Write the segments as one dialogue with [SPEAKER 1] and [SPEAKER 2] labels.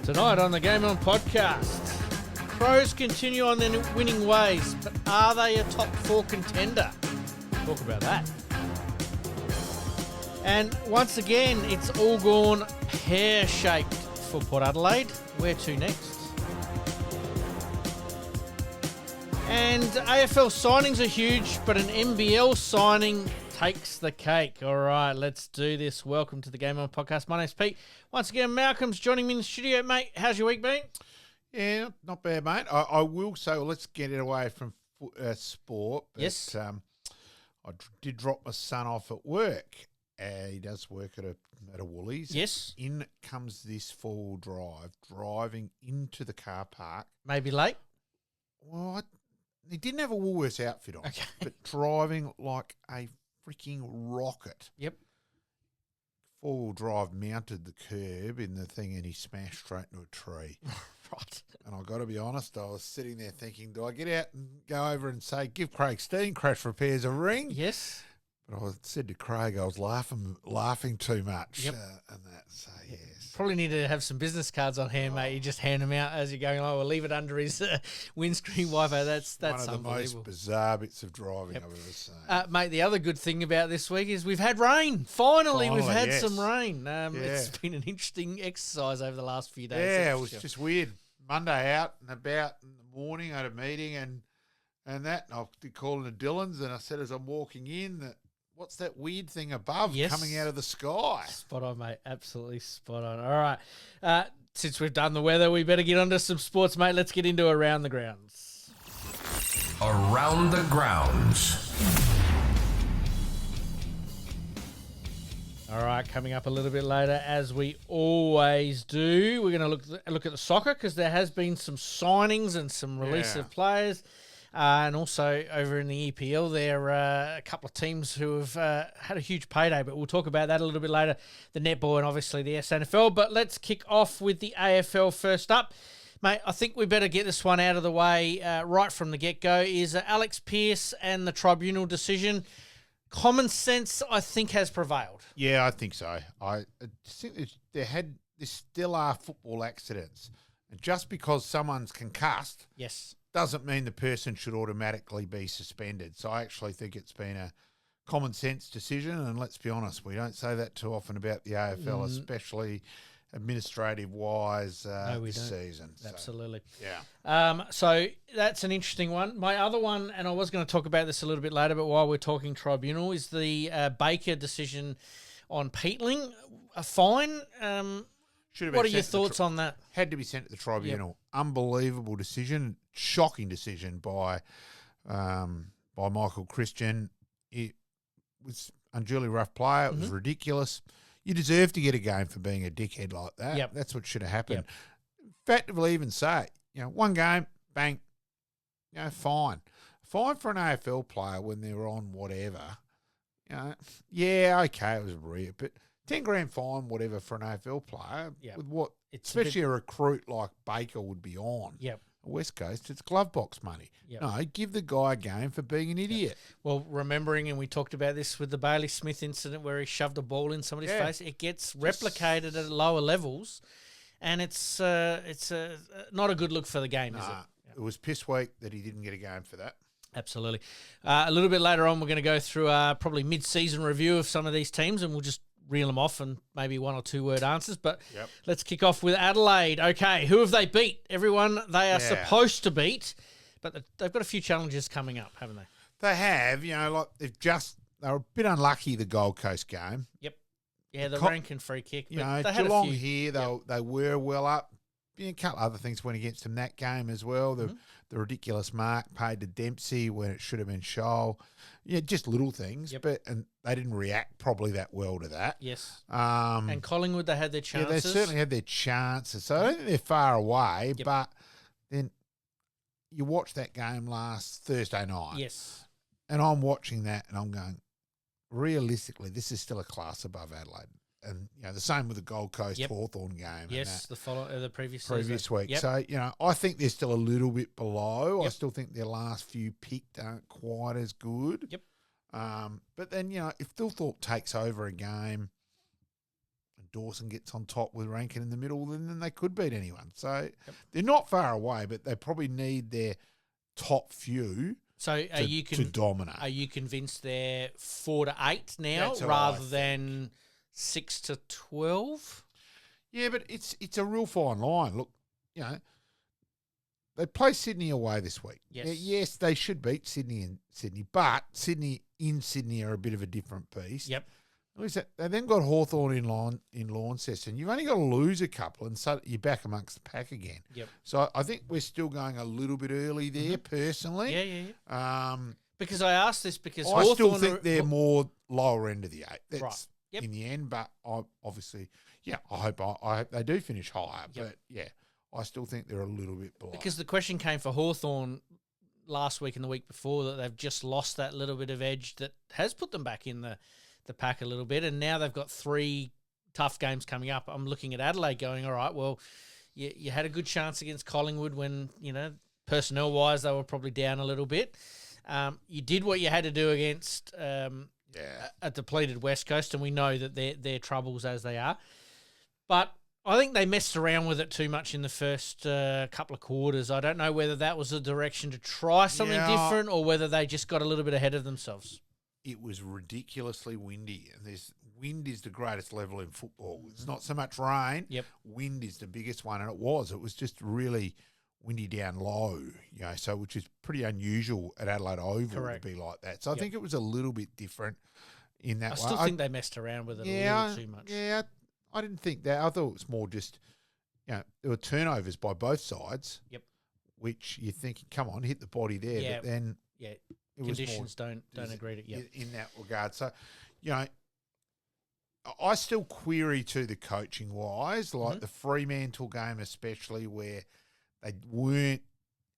[SPEAKER 1] Tonight on the Game On podcast, Crows continue on their winning ways, but are they a top four contender? Talk about that. And once again, it's all gone pear-shaped for Port Adelaide. Where to next? And AFL signings are huge, but an NBL signing takes the cake. All right, let's do this. Welcome to the Game On podcast. My name's Pete. Once again, Malcolm's joining me in the studio. Mate, how's your week been?
[SPEAKER 2] Yeah, not bad, mate. I will say, well, let's get it away from sport. But,
[SPEAKER 1] yes.
[SPEAKER 2] I did drop my son off at work. He does work at a Woolies.
[SPEAKER 1] Yes.
[SPEAKER 2] In comes this four-wheel drive, driving into the car park.
[SPEAKER 1] Maybe late?
[SPEAKER 2] Well, he didn't have a Woolworths outfit on,
[SPEAKER 1] okay,
[SPEAKER 2] but driving like a freaking rocket.
[SPEAKER 1] Yep.
[SPEAKER 2] Four-wheel drive mounted the curb in the thing and he smashed straight into a tree.
[SPEAKER 1] Right.
[SPEAKER 2] And I've got to be honest, I was sitting there thinking, do I get out and go over and say, give Craig Steen Crash Repairs a ring?
[SPEAKER 1] Yes.
[SPEAKER 2] But I said to Craig, I was laughing too much.
[SPEAKER 1] Yep.
[SPEAKER 2] And that, so yes.
[SPEAKER 1] Probably need to have some business cards on hand, mate. You just hand them out as you're going along, or leave it under his windscreen wiper. That's
[SPEAKER 2] one of the
[SPEAKER 1] unbelievable.
[SPEAKER 2] most bizarre bits of driving I've ever seen.
[SPEAKER 1] Mate, the other good thing about this week is we've had rain. Finally we've had
[SPEAKER 2] yes.
[SPEAKER 1] some rain. It's been an interesting exercise over the last few days.
[SPEAKER 2] Yeah, it was just weird. Monday out and about in the morning, I had a meeting and that. And I did call into Dylan's and I said as I'm walking in that, what's that weird thing above coming out of the sky?
[SPEAKER 1] Spot on, mate. Absolutely spot on. All right. Since we've done the weather, we better get on to some sports, mate. Let's get into Around the Grounds.
[SPEAKER 3] Around the Grounds.
[SPEAKER 1] All right, coming up a little bit later, as we always do, we're going to look at the soccer because there has been some signings and some release of players. And also over in the EPL, there are a couple of teams who have had a huge payday, but we'll talk about that a little bit later. The Netball and obviously the SANFL. But let's kick off with the AFL first up. Mate, I think we better get this one out of the way right from the get-go, is Alex Pearce and the tribunal decision. Common sense, I think, has prevailed.
[SPEAKER 2] Yeah, I think so. I think there still are football accidents. And just because someone's concussed...
[SPEAKER 1] Yes.
[SPEAKER 2] Doesn't mean the person should automatically be suspended. So I actually think it's been a common sense decision. And let's be honest, we don't say that too often about the AFL, especially administrative-wise this season.
[SPEAKER 1] Absolutely.
[SPEAKER 2] So, yeah.
[SPEAKER 1] So that's an interesting one. My other one, and I was going to talk about this a little bit later, but while we're talking tribunal, is the Baker decision on Peatling. A fine. What are your thoughts on that?
[SPEAKER 2] Had to be sent to the tribunal. Yep. Unbelievable decision. Shocking decision by Michael Christian. It was unduly rough play. It was ridiculous. You deserve to get a game for being a dickhead like that.
[SPEAKER 1] Yep.
[SPEAKER 2] That's what should have happened. Effectively even say, one game, bang, fine. Fine for an AFL player when they're on whatever. Okay, it was rare, but 10 grand fine, whatever, for an AFL player with what, especially a recruit like Baker would be on.
[SPEAKER 1] Yep.
[SPEAKER 2] West Coast, it's glove box money.
[SPEAKER 1] Yep.
[SPEAKER 2] No, give the guy a game for being an idiot.
[SPEAKER 1] Well, remembering, and we talked about this with the Bailey Smith incident where he shoved a ball in somebody's face, it gets replicated at lower levels, and it's not a good look for the game, is it?
[SPEAKER 2] It was piss weak that he didn't get a game for that.
[SPEAKER 1] Absolutely. A little bit later on, we're going to go through probably mid-season review of some of these teams, and we'll just reel them off and maybe one or two word answers. But let's kick off with Adelaide. Okay, who have they beat? Everyone they are supposed to beat, but they've got a few challenges coming up, haven't they?
[SPEAKER 2] They have. They were a bit unlucky, the Gold Coast game.
[SPEAKER 1] Yep. Yeah, the rank and free kick. But they had
[SPEAKER 2] Geelong
[SPEAKER 1] a few.
[SPEAKER 2] Here, they were well up. A couple other things went against them that game as well. The ridiculous mark paid to Dempsey when it should have been Shoal. Yeah, just little things. And they didn't react probably that well to that.
[SPEAKER 1] Yes. And Collingwood, they had their chances.
[SPEAKER 2] Yeah, they certainly had their chances. So I don't think they're far away, but then you watch that game last Thursday night.
[SPEAKER 1] Yes.
[SPEAKER 2] And I'm watching that and I'm going, realistically, this is still a class above Adelaide. And, the same with the Gold Coast Hawthorn game.
[SPEAKER 1] Yes, the previous
[SPEAKER 2] week.
[SPEAKER 1] Yep.
[SPEAKER 2] So, I think they're still a little bit below. Yep. I still think their last few picked aren't quite as good.
[SPEAKER 1] Yep.
[SPEAKER 2] But then, if Thilthorpe takes over a game Dawson gets on top with Rankin in the middle, then they could beat anyone. So they're not far away, but they probably need their top few to dominate.
[SPEAKER 1] Are you convinced they're 4 to 8 now
[SPEAKER 2] That's
[SPEAKER 1] rather than 6 to 12?
[SPEAKER 2] Yeah, but it's a real fine line. Look, they play Sydney away this week. Yes, they should beat Sydney, but Sydney in Sydney are a bit of a different beast.
[SPEAKER 1] Yep.
[SPEAKER 2] They then got Hawthorn in Launceston. You've only got to lose a couple, and so you're back amongst the pack again.
[SPEAKER 1] Yep.
[SPEAKER 2] So I think we're still going a little bit early there, personally.
[SPEAKER 1] Yeah. Because I asked this because
[SPEAKER 2] I still think they're more lower end of the 8. That's
[SPEAKER 1] right. Yep.
[SPEAKER 2] in the end, but I hope they do finish higher. Yep. But I still think they're a little bit below.
[SPEAKER 1] Because the question came for Hawthorn last week and the week before that they've just lost that little bit of edge that has put them back in the pack a little bit, and now they've got 3 tough games coming up. I'm looking at Adelaide going, all right, well, you had a good chance against Collingwood when, personnel-wise they were probably down a little bit. You did what you had to do against a depleted West Coast, and we know that they're troubles as they are. But I think they messed around with it too much in the first couple of quarters. I don't know whether that was the direction to try something different or whether they just got a little bit ahead of themselves.
[SPEAKER 2] It was ridiculously windy, and wind is the greatest level in football. It's not so much rain.
[SPEAKER 1] Yep.
[SPEAKER 2] Wind is the biggest one, and it was just really windy down low, so which is pretty unusual at Adelaide Oval to be like that. So I think it was a little bit different in that way.
[SPEAKER 1] I still think they messed around with it a little too much.
[SPEAKER 2] Yeah, I didn't think that. I thought it was more just, there were turnovers by both sides.
[SPEAKER 1] Yep. Which
[SPEAKER 2] you're thinking, come on, hit the body there.
[SPEAKER 1] Yeah.
[SPEAKER 2] But then
[SPEAKER 1] conditions don't agree to
[SPEAKER 2] in that regard. So, I still query to the coaching wise, like the Fremantle game especially, where they weren't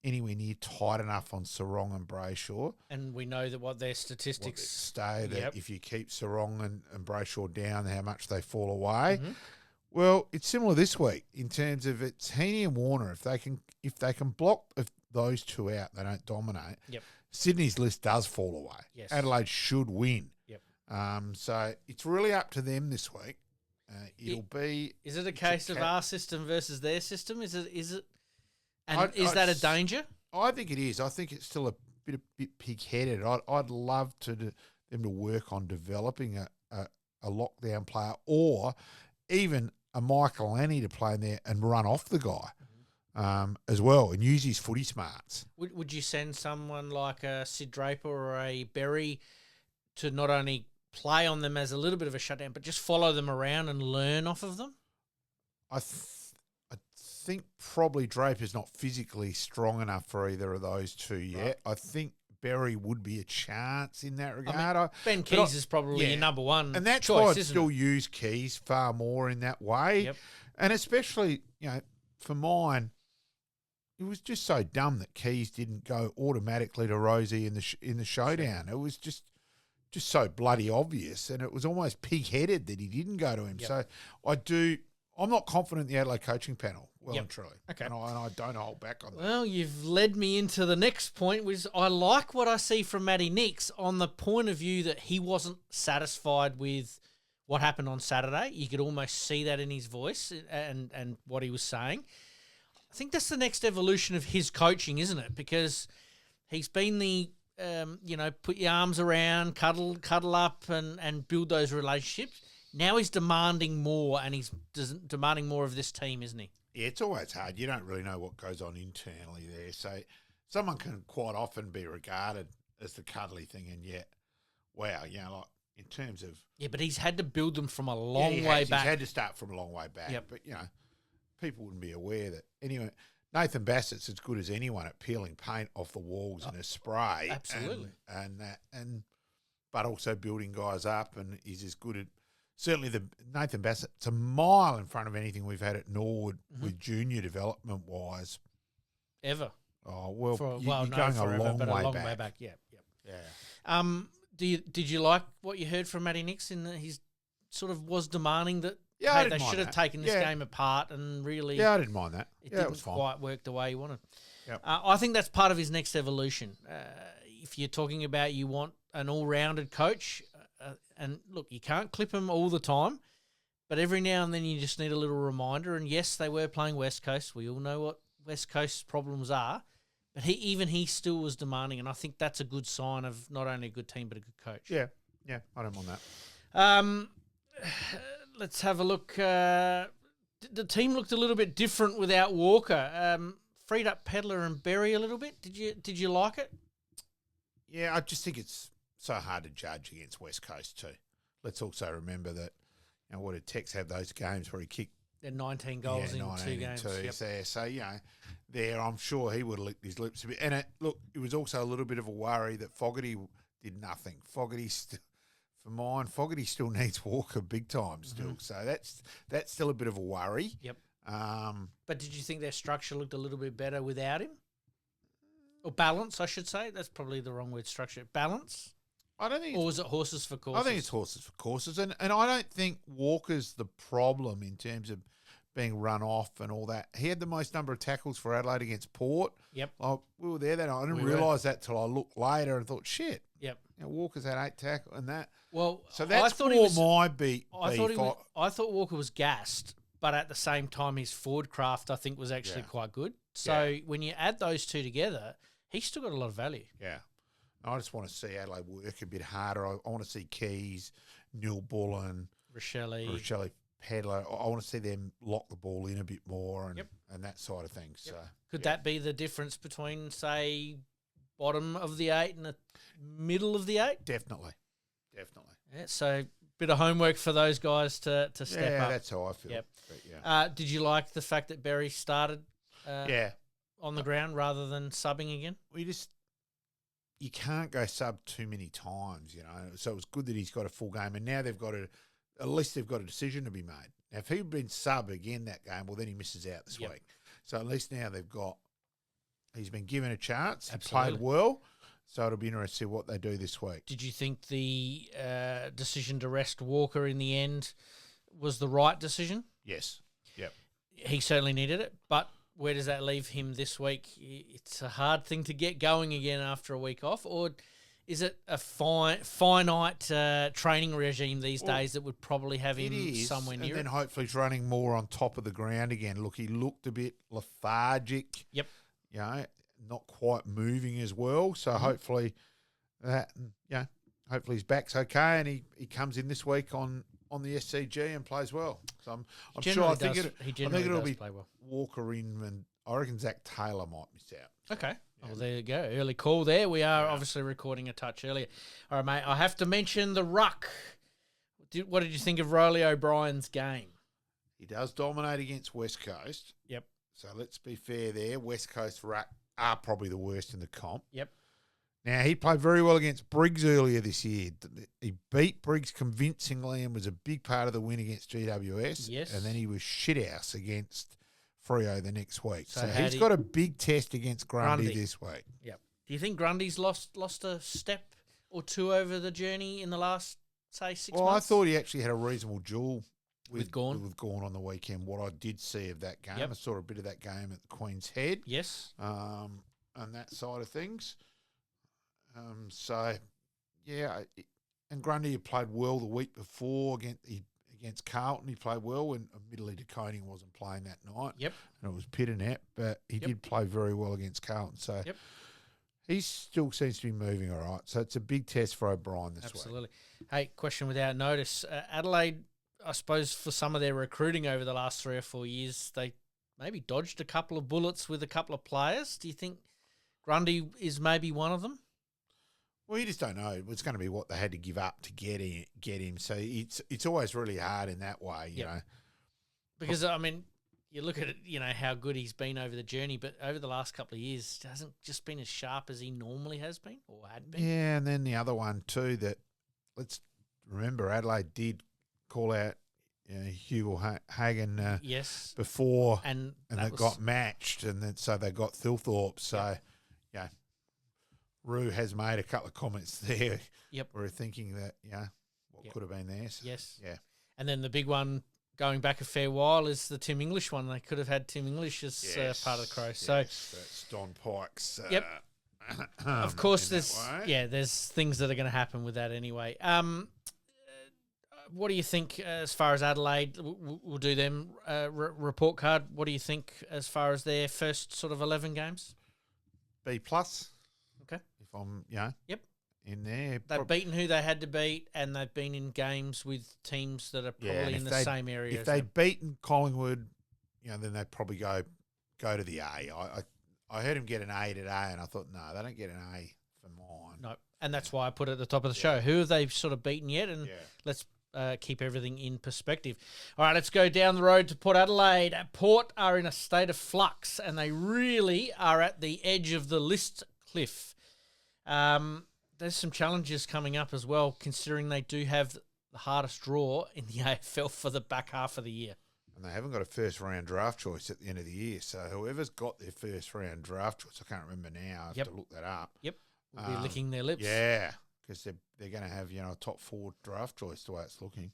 [SPEAKER 2] anywhere near tight enough on Sarong and Brayshaw.
[SPEAKER 1] And we know that what their statistics
[SPEAKER 2] say that if you keep Sarong and Brayshaw down, how much they fall away. Mm-hmm. Well, it's similar this week in terms of it's Heaney and Warner. If they can block those two out, they don't dominate.
[SPEAKER 1] Yep.
[SPEAKER 2] Sydney's list does fall away.
[SPEAKER 1] Yes.
[SPEAKER 2] Adelaide should win.
[SPEAKER 1] Yep.
[SPEAKER 2] So it's really up to them this week. It'll be.
[SPEAKER 1] Is it a case of our system versus their system? Is it? And is that a danger?
[SPEAKER 2] I think it is. I think it's still a bit pig-headed. I'd love them to work on developing a lockdown player, or even a Michael Annie to play in there and run off the guy as well, and use his footy smarts.
[SPEAKER 1] Would you send someone like a Sid Draper or a Berry to not only play on them as a little bit of a shutdown, but just follow them around and learn off of them?
[SPEAKER 2] I think probably Draper's not physically strong enough for either of those two yet. Right. I think Berry would be a chance in that regard.
[SPEAKER 1] Ben Keys is probably your number one
[SPEAKER 2] and that's
[SPEAKER 1] choice,
[SPEAKER 2] why I'd still use Keys far more in that way.
[SPEAKER 1] Yep.
[SPEAKER 2] And especially, for mine, it was just so dumb that Keys didn't go automatically to Rosie in the showdown. It was just so bloody obvious, and it was almost pig-headed that he didn't go to him.
[SPEAKER 1] Yep.
[SPEAKER 2] So I'm not confident in the Adelaide coaching panel, and truly.
[SPEAKER 1] Okay.
[SPEAKER 2] And I don't hold back on that.
[SPEAKER 1] Well, you've led me into the next point, which I like what I see from Matty Nix on the point of view that he wasn't satisfied with what happened on Saturday. You could almost see that in his voice and what he was saying. I think that's the next evolution of his coaching, isn't it? Because he's been the, put your arms around, cuddle up and build those relationships. Now he's demanding more, and he's demanding more of this team, isn't he?
[SPEAKER 2] Yeah, it's always hard. You don't really know what goes on internally there. So someone can quite often be regarded as the cuddly thing, and yet, wow, like in terms of...
[SPEAKER 1] Yeah, but he's had to build them from a long way back.
[SPEAKER 2] He's had to start from a long way back. Yep. But, people wouldn't be aware that... Anyway, Nathan Bassett's as good as anyone at peeling paint off the walls in a spray.
[SPEAKER 1] Absolutely.
[SPEAKER 2] But also building guys up, and he's as good at... Certainly, Nathan Bassett's a mile in front of anything we've had at Norwood with junior development-wise.
[SPEAKER 1] Ever.
[SPEAKER 2] Oh, well, you're going a long way back.
[SPEAKER 1] Yeah. Did you like what you heard from Matty Nix in that he sort of was demanding that they should have taken this game apart and really...
[SPEAKER 2] Yeah, I didn't mind that.
[SPEAKER 1] It didn't quite work the way he wanted. Yep. I think that's part of his next evolution. If you're talking about you want an all-rounded coach... and look, you can't clip him all the time, But every now and then you just need a little reminder. And yes, they were playing West Coast. We all know what West Coast's problems are. But he still was demanding, and I think that's a good sign of not only a good team but a good coach.
[SPEAKER 2] Yeah, I don't mind that.
[SPEAKER 1] Let's have a look. The team looked a little bit different without Walker. Freed up Pedler and Berry a little bit. Did you like it?
[SPEAKER 2] Yeah, I just think it's so hard to judge against West Coast too. Let's also remember that, what did Tex have those games where he kicked
[SPEAKER 1] 19 goals in 2 games.
[SPEAKER 2] Yep. So, there I'm sure he would have licked his lips a bit. And it was also a little bit of a worry that Fogarty did nothing. Fogarty still needs Walker big time still. So that's still a bit of a worry.
[SPEAKER 1] Yep. But did you think their structure looked a little bit better without him? Or balance, I should say. That's probably the wrong word, structure. Balance?
[SPEAKER 2] I don't think.
[SPEAKER 1] Or was it horses for courses?
[SPEAKER 2] I think it's horses for courses. And I don't think Walker's the problem in terms of being run off and all that. He had the most number of tackles for Adelaide against Port.
[SPEAKER 1] Yep.
[SPEAKER 2] We were there that night. I didn't realise that till I looked later and thought, shit.
[SPEAKER 1] Yep.
[SPEAKER 2] Walker's had 8 tackles and that.
[SPEAKER 1] Well,
[SPEAKER 2] so that's my beat.
[SPEAKER 1] I thought Walker was gassed, but at the same time, his forward craft, I think, was actually quite good. So when you add those two together, he's still got a lot of value.
[SPEAKER 2] Yeah. I just want to see Adelaide work a bit harder. I want to see Keys, Neil Bullen, Rochelle Pedler. I want to see them lock the ball in a bit more and that side of things.
[SPEAKER 1] Yep.
[SPEAKER 2] So
[SPEAKER 1] Could that be the difference between, say, bottom of the 8 and the middle of the 8?
[SPEAKER 2] Definitely.
[SPEAKER 1] Yeah, so bit of homework for those guys to step up.
[SPEAKER 2] Yeah, that's how I feel.
[SPEAKER 1] Yep.
[SPEAKER 2] But
[SPEAKER 1] did you like the fact that Berry started on the ground rather than subbing again?
[SPEAKER 2] You can't go sub too many times, So it was good that he's got a full game, and now at least they've got a decision to be made. Now, if he'd been sub again that game, well, then he misses out this week. So at least now he's been given a chance.
[SPEAKER 1] Absolutely.
[SPEAKER 2] He played well, so it'll be interesting to see what they do this week.
[SPEAKER 1] Did you think the decision to rest Walker in the end was the right decision?
[SPEAKER 2] Yes. Yep.
[SPEAKER 1] He certainly needed it, but where does that leave him this week? It's a hard thing to get going again after a week off, or is it a finite training regime these days that would probably have him somewhere near it?
[SPEAKER 2] And then hopefully he's running more on top of the ground again. Look, he looked a bit lethargic.
[SPEAKER 1] Yep.
[SPEAKER 2] Not quite moving as well. So hopefully hopefully his back's okay and he comes in this week on the SCG and plays well. So I'm sure I think it'll be
[SPEAKER 1] play well.
[SPEAKER 2] Walker in, and I reckon Zach Taylor might miss out.
[SPEAKER 1] Okay. Yeah. Well, there you go. Early call there. We are obviously recording a touch earlier. All right, mate. I have to mention the ruck. What did you think of Riley O'Brien's game?
[SPEAKER 2] He does dominate against West Coast.
[SPEAKER 1] Yep.
[SPEAKER 2] So let's be fair there. West Coast ruck are probably the worst in the comp.
[SPEAKER 1] Yep.
[SPEAKER 2] Now, he played very well against Briggs earlier this year. He beat Briggs convincingly and was a big part of the win against GWS.
[SPEAKER 1] Yes.
[SPEAKER 2] And then he was shithouse against Freo the next week. So he's
[SPEAKER 1] got
[SPEAKER 2] got a big test against Grundy this week.
[SPEAKER 1] Yep. Do you think Grundy's lost a step or two over the journey in the last, say, 6 months?
[SPEAKER 2] Well, I thought he actually had a reasonable duel
[SPEAKER 1] with Gawn
[SPEAKER 2] on the weekend. What I did see of that game, I saw a bit of that game at the Queen's Head.
[SPEAKER 1] Yes.
[SPEAKER 2] And that side of things. And Grundy had played well the week before against Carlton. He played well, and admittedly DeConing wasn't playing that night.
[SPEAKER 1] Yep.
[SPEAKER 2] And it was Pitternet, but he did play very well against Carlton. So he still seems to be moving all right. So it's a big test for O'Brien this week.
[SPEAKER 1] Absolutely. Hey, question without notice. Adelaide, I suppose for some of their recruiting over the last 3 or 4 years, they maybe dodged a couple of bullets with a couple of players. Do you think Grundy is maybe one of them?
[SPEAKER 2] Well, you just don't know. It's going to be what they had to give up to get him. So it's always really hard in that way, you know.
[SPEAKER 1] Because, I mean, you look at it, how good he's been over the journey, but over the last couple of years, hasn't just been as sharp as he normally has been or had been.
[SPEAKER 2] Yeah, and then the other one too that, let's remember, Adelaide did call out Hugo Hagen before, and they got matched, and then so they got Thilthorpe. So, Roo has made a couple of comments there.
[SPEAKER 1] Yep.
[SPEAKER 2] We're thinking that, what could have been there. So,
[SPEAKER 1] yes.
[SPEAKER 2] Yeah.
[SPEAKER 1] And then the big one going back a fair while is the Tim English one. They could have had Tim English as part of the Crows. So
[SPEAKER 2] that's Don Pike's.
[SPEAKER 1] Of course, there's things that are going to happen with that anyway. what do you think as far as Adelaide? We'll do them report card. What do you think as far as their first sort of 11 games?
[SPEAKER 2] B plus.
[SPEAKER 1] Okay.
[SPEAKER 2] If I'm,
[SPEAKER 1] Yep.
[SPEAKER 2] in there.
[SPEAKER 1] They've beaten who they had to beat, and they've been in games with teams that are probably in the same area.
[SPEAKER 2] If they'd beaten Collingwood, then they'd probably go to the A. I heard him get an A today, and I thought, no, they don't get an A for mine.
[SPEAKER 1] No, and that's why I put it at the top of the show. Who have they sort of beaten yet? And let's keep everything in perspective. All right, let's go down the road to Port Adelaide. Port are in a state of flux, and they really are at the edge of the list cliff. There's some challenges coming up as well, considering they do have the hardest draw in the AFL for the back half of the year.
[SPEAKER 2] And they haven't got a first-round draft choice at the end of the year. So whoever's got their first-round draft choice, I can't remember now. I have to look that up.
[SPEAKER 1] Yep, will be licking their lips.
[SPEAKER 2] Yeah, because they're going to have a top 4 draft choice the way it's looking.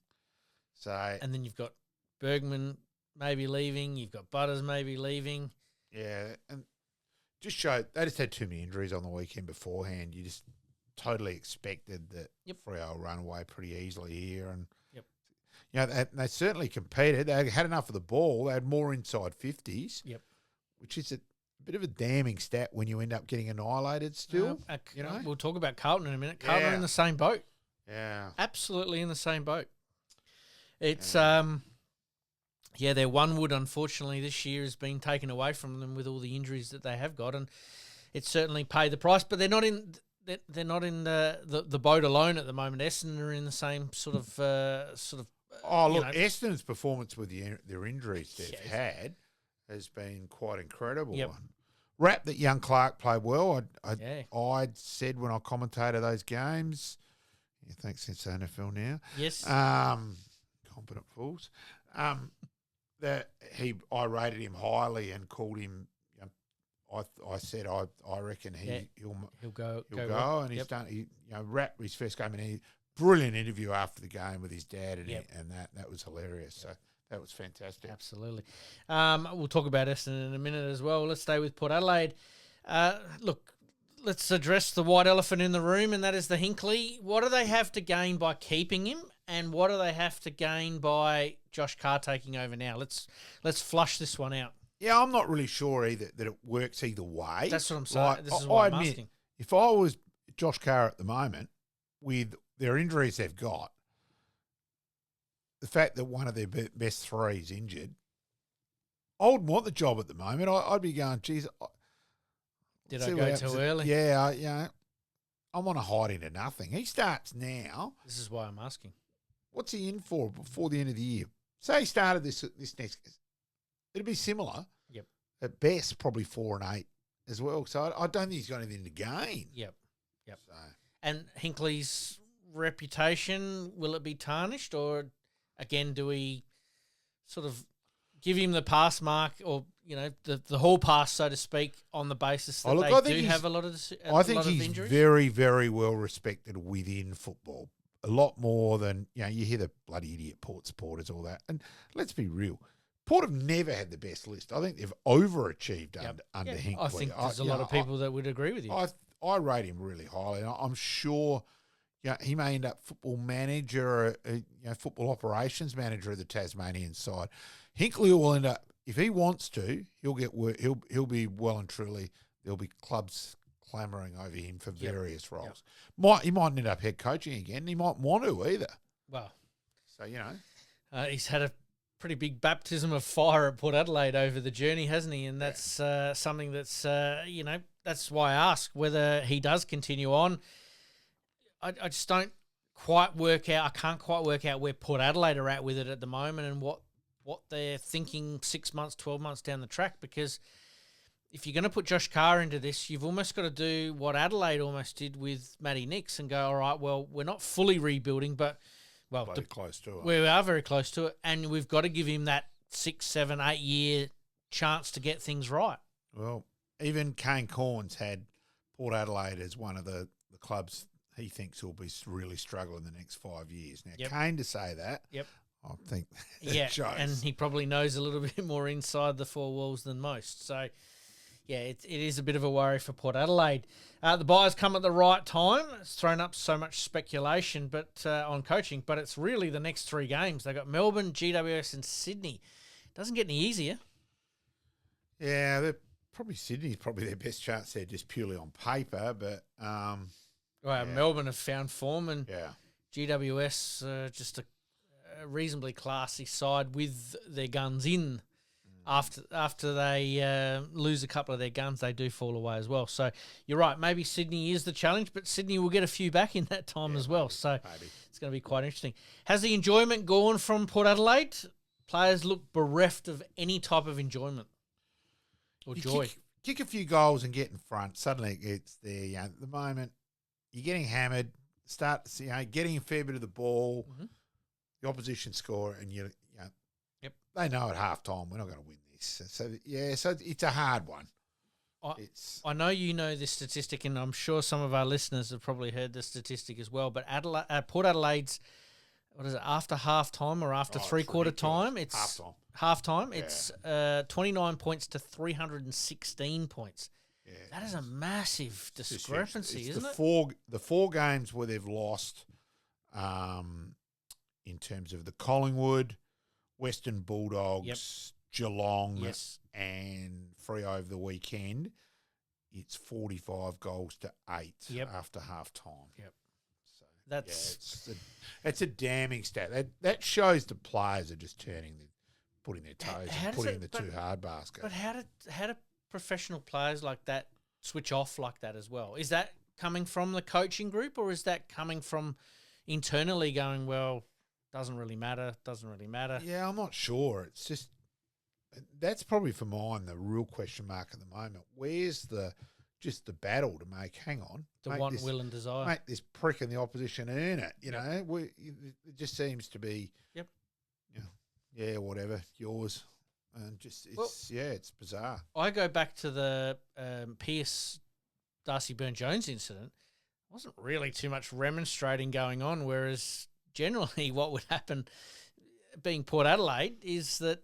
[SPEAKER 2] So
[SPEAKER 1] and then you've got Bergman maybe leaving. You've got Butters maybe leaving.
[SPEAKER 2] Yeah, and they just had too many injuries on the weekend beforehand. You just totally expected that Freo will run away pretty easily here, and they certainly competed. They had enough of the ball. They had more inside 50s.
[SPEAKER 1] Yep,
[SPEAKER 2] which is a bit of a damning stat when you end up getting annihilated. Still,
[SPEAKER 1] we'll talk about Carlton in a minute. Carlton are in the same boat.
[SPEAKER 2] Yeah,
[SPEAKER 1] absolutely in the same boat. It's their one wood unfortunately this year has been taken away from them with all the injuries that they have got, and it's certainly paid the price. But they're not in. They're not in the boat alone at the moment. Essendon are in the same sort of.
[SPEAKER 2] Oh, look, Essendon's performance with their injuries they've had has been quite incredible.
[SPEAKER 1] Yep.
[SPEAKER 2] Rap that young Clark played well. I'd said when I commentated those games. Yeah, thanks, it's SANFL now.
[SPEAKER 1] Yes.
[SPEAKER 2] Competent fools. That I rated him highly and called him. I said I reckon he'll go and he's done. Rap his first game and he brilliant interview after the game with his dad and that was hilarious. So that was fantastic.
[SPEAKER 1] Absolutely. We'll talk about Essendon in a minute as well. Let's stay with Port Adelaide. Look, let's address the white elephant in the room, and that is the Hinkley. What do they have to gain by keeping him, and what do they have to gain by Josh Carr taking over now? Let's flush this one out.
[SPEAKER 2] Yeah, I'm not really sure either that it works either way.
[SPEAKER 1] That's what I'm saying. This is why I'm asking.
[SPEAKER 2] If I was Josh Carr at the moment, with their injuries they've got, the fact that one of their best 3 is injured, I wouldn't want the job at the moment. I'd be going, geez.
[SPEAKER 1] Did I go too early?
[SPEAKER 2] Yeah, I'm on a hide into nothing. He starts now.
[SPEAKER 1] This is why I'm asking.
[SPEAKER 2] What's he in for before the end of the year? Say he started this next. It'd be similar.
[SPEAKER 1] Yep.
[SPEAKER 2] At best, probably 4 and 8 as well. So I don't think he's got anything to gain.
[SPEAKER 1] Yep. So.
[SPEAKER 2] And
[SPEAKER 1] Hinkley's reputation, will it be tarnished, or again, do we sort of give him the pass mark, or the hall pass, so to speak, on the basis that they do have a lot of injuries?
[SPEAKER 2] I think he's very, very well respected within football. A lot more than you hear the bloody idiot Port supporters, all that. And let's be real. Port have never had the best list. I think they've overachieved under Hinkley.
[SPEAKER 1] I think there's a lot of people that would agree with you.
[SPEAKER 2] I rate him really highly. I'm sure he may end up football manager or football operations manager of the Tasmanian side. Hinkley will end up, if he wants to, he'll get work. He'll be well and truly. There'll be clubs clamouring over him for various roles. He might end up head coaching again. He might want to either.
[SPEAKER 1] Well,
[SPEAKER 2] so
[SPEAKER 1] he's had a pretty big baptism of fire at Port Adelaide over the journey, hasn't he? And that's something that's, that's why I ask whether he does continue on. I just don't quite work out. I can't quite work out where Port Adelaide are at with it at the moment and what they're thinking 6 months, 12 months down the track, because if you're going to put Josh Carr into this, you've almost got to do what Adelaide almost did with Matty Nix and go, all right, well, we're not fully rebuilding, but
[SPEAKER 2] close to it.
[SPEAKER 1] We are very close to it, and we've got to give him that 6, 7, 8 year chance to get things right.
[SPEAKER 2] Well, even Kane Corns had Port Adelaide as one of the clubs he thinks will be really struggling the next 5 years. Now, Kane to say that, I think that shows.
[SPEAKER 1] And he probably knows a little bit more inside the 4 walls than most. So, it is a bit of a worry for Port Adelaide. The buys come at the right time. It's thrown up so much speculation but on coaching, but it's really the next 3 games. They've got Melbourne, GWS and Sydney. Doesn't get any easier.
[SPEAKER 2] Yeah, Sydney's probably their best chance there just purely on paper, but
[SPEAKER 1] Melbourne have found form and
[SPEAKER 2] yeah.
[SPEAKER 1] GWS just a reasonably classy side with their guns in. After they lose a couple of their guns, they do fall away as well. So you're right. Maybe Sydney is the challenge, but Sydney will get a few back in that time as well. So it's going to be quite interesting. Has the enjoyment gone from Port Adelaide? Players look bereft of any type of enjoyment or joy.
[SPEAKER 2] Kick a few goals and get in front. Suddenly it's there. At the moment, you're getting hammered. Start getting a fair bit of the ball. Mm-hmm. The opposition score, and they know at halftime we're not going to win this. So it's a hard one.
[SPEAKER 1] I know you know this statistic, and I'm sure some of our listeners have probably heard this statistic as well. But Port Adelaide's, what is it, after halftime or after three-quarter time? It's halftime.
[SPEAKER 2] Yeah.
[SPEAKER 1] It's 29 points to 316 points. Yeah. That is a massive discrepancy, isn't it?
[SPEAKER 2] The 4 games where they've lost, in terms of the Collingwood, Western Bulldogs, Geelong, and Freo over the weekend, it's 45 goals to 8 after half time.
[SPEAKER 1] Yep. So
[SPEAKER 2] it's a damning stat. That shows the players are just putting their toes and putting in the too hard basket.
[SPEAKER 1] But how do professional players like that switch off like that as well? Is that coming from the coaching group, or is that coming from internally going, well, doesn't really matter?
[SPEAKER 2] Yeah, I'm not sure. It's just that's probably for mine the real question mark at the moment. Where's the battle to make? Hang on,
[SPEAKER 1] will and desire.
[SPEAKER 2] Make this prick in the opposition earn it. It just seems to be.
[SPEAKER 1] Yep.
[SPEAKER 2] Yeah, whatever, yours, and it's bizarre.
[SPEAKER 1] I go back to the Pierce Darcy Byrne-Jones incident. Wasn't really too much remonstrating going on, whereas generally what would happen, being Port Adelaide, is that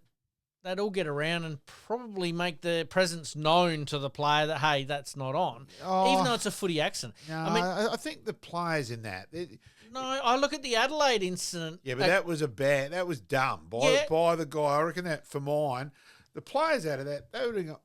[SPEAKER 1] they'd all get around and probably make their presence known to the player that, hey, that's not on, even though it's a footy accident.
[SPEAKER 2] No, I think the players in that.
[SPEAKER 1] No, I look at the Adelaide incident.
[SPEAKER 2] Yeah, but that was dumb by the guy. I reckon that for mine, the players out of that, they would have got,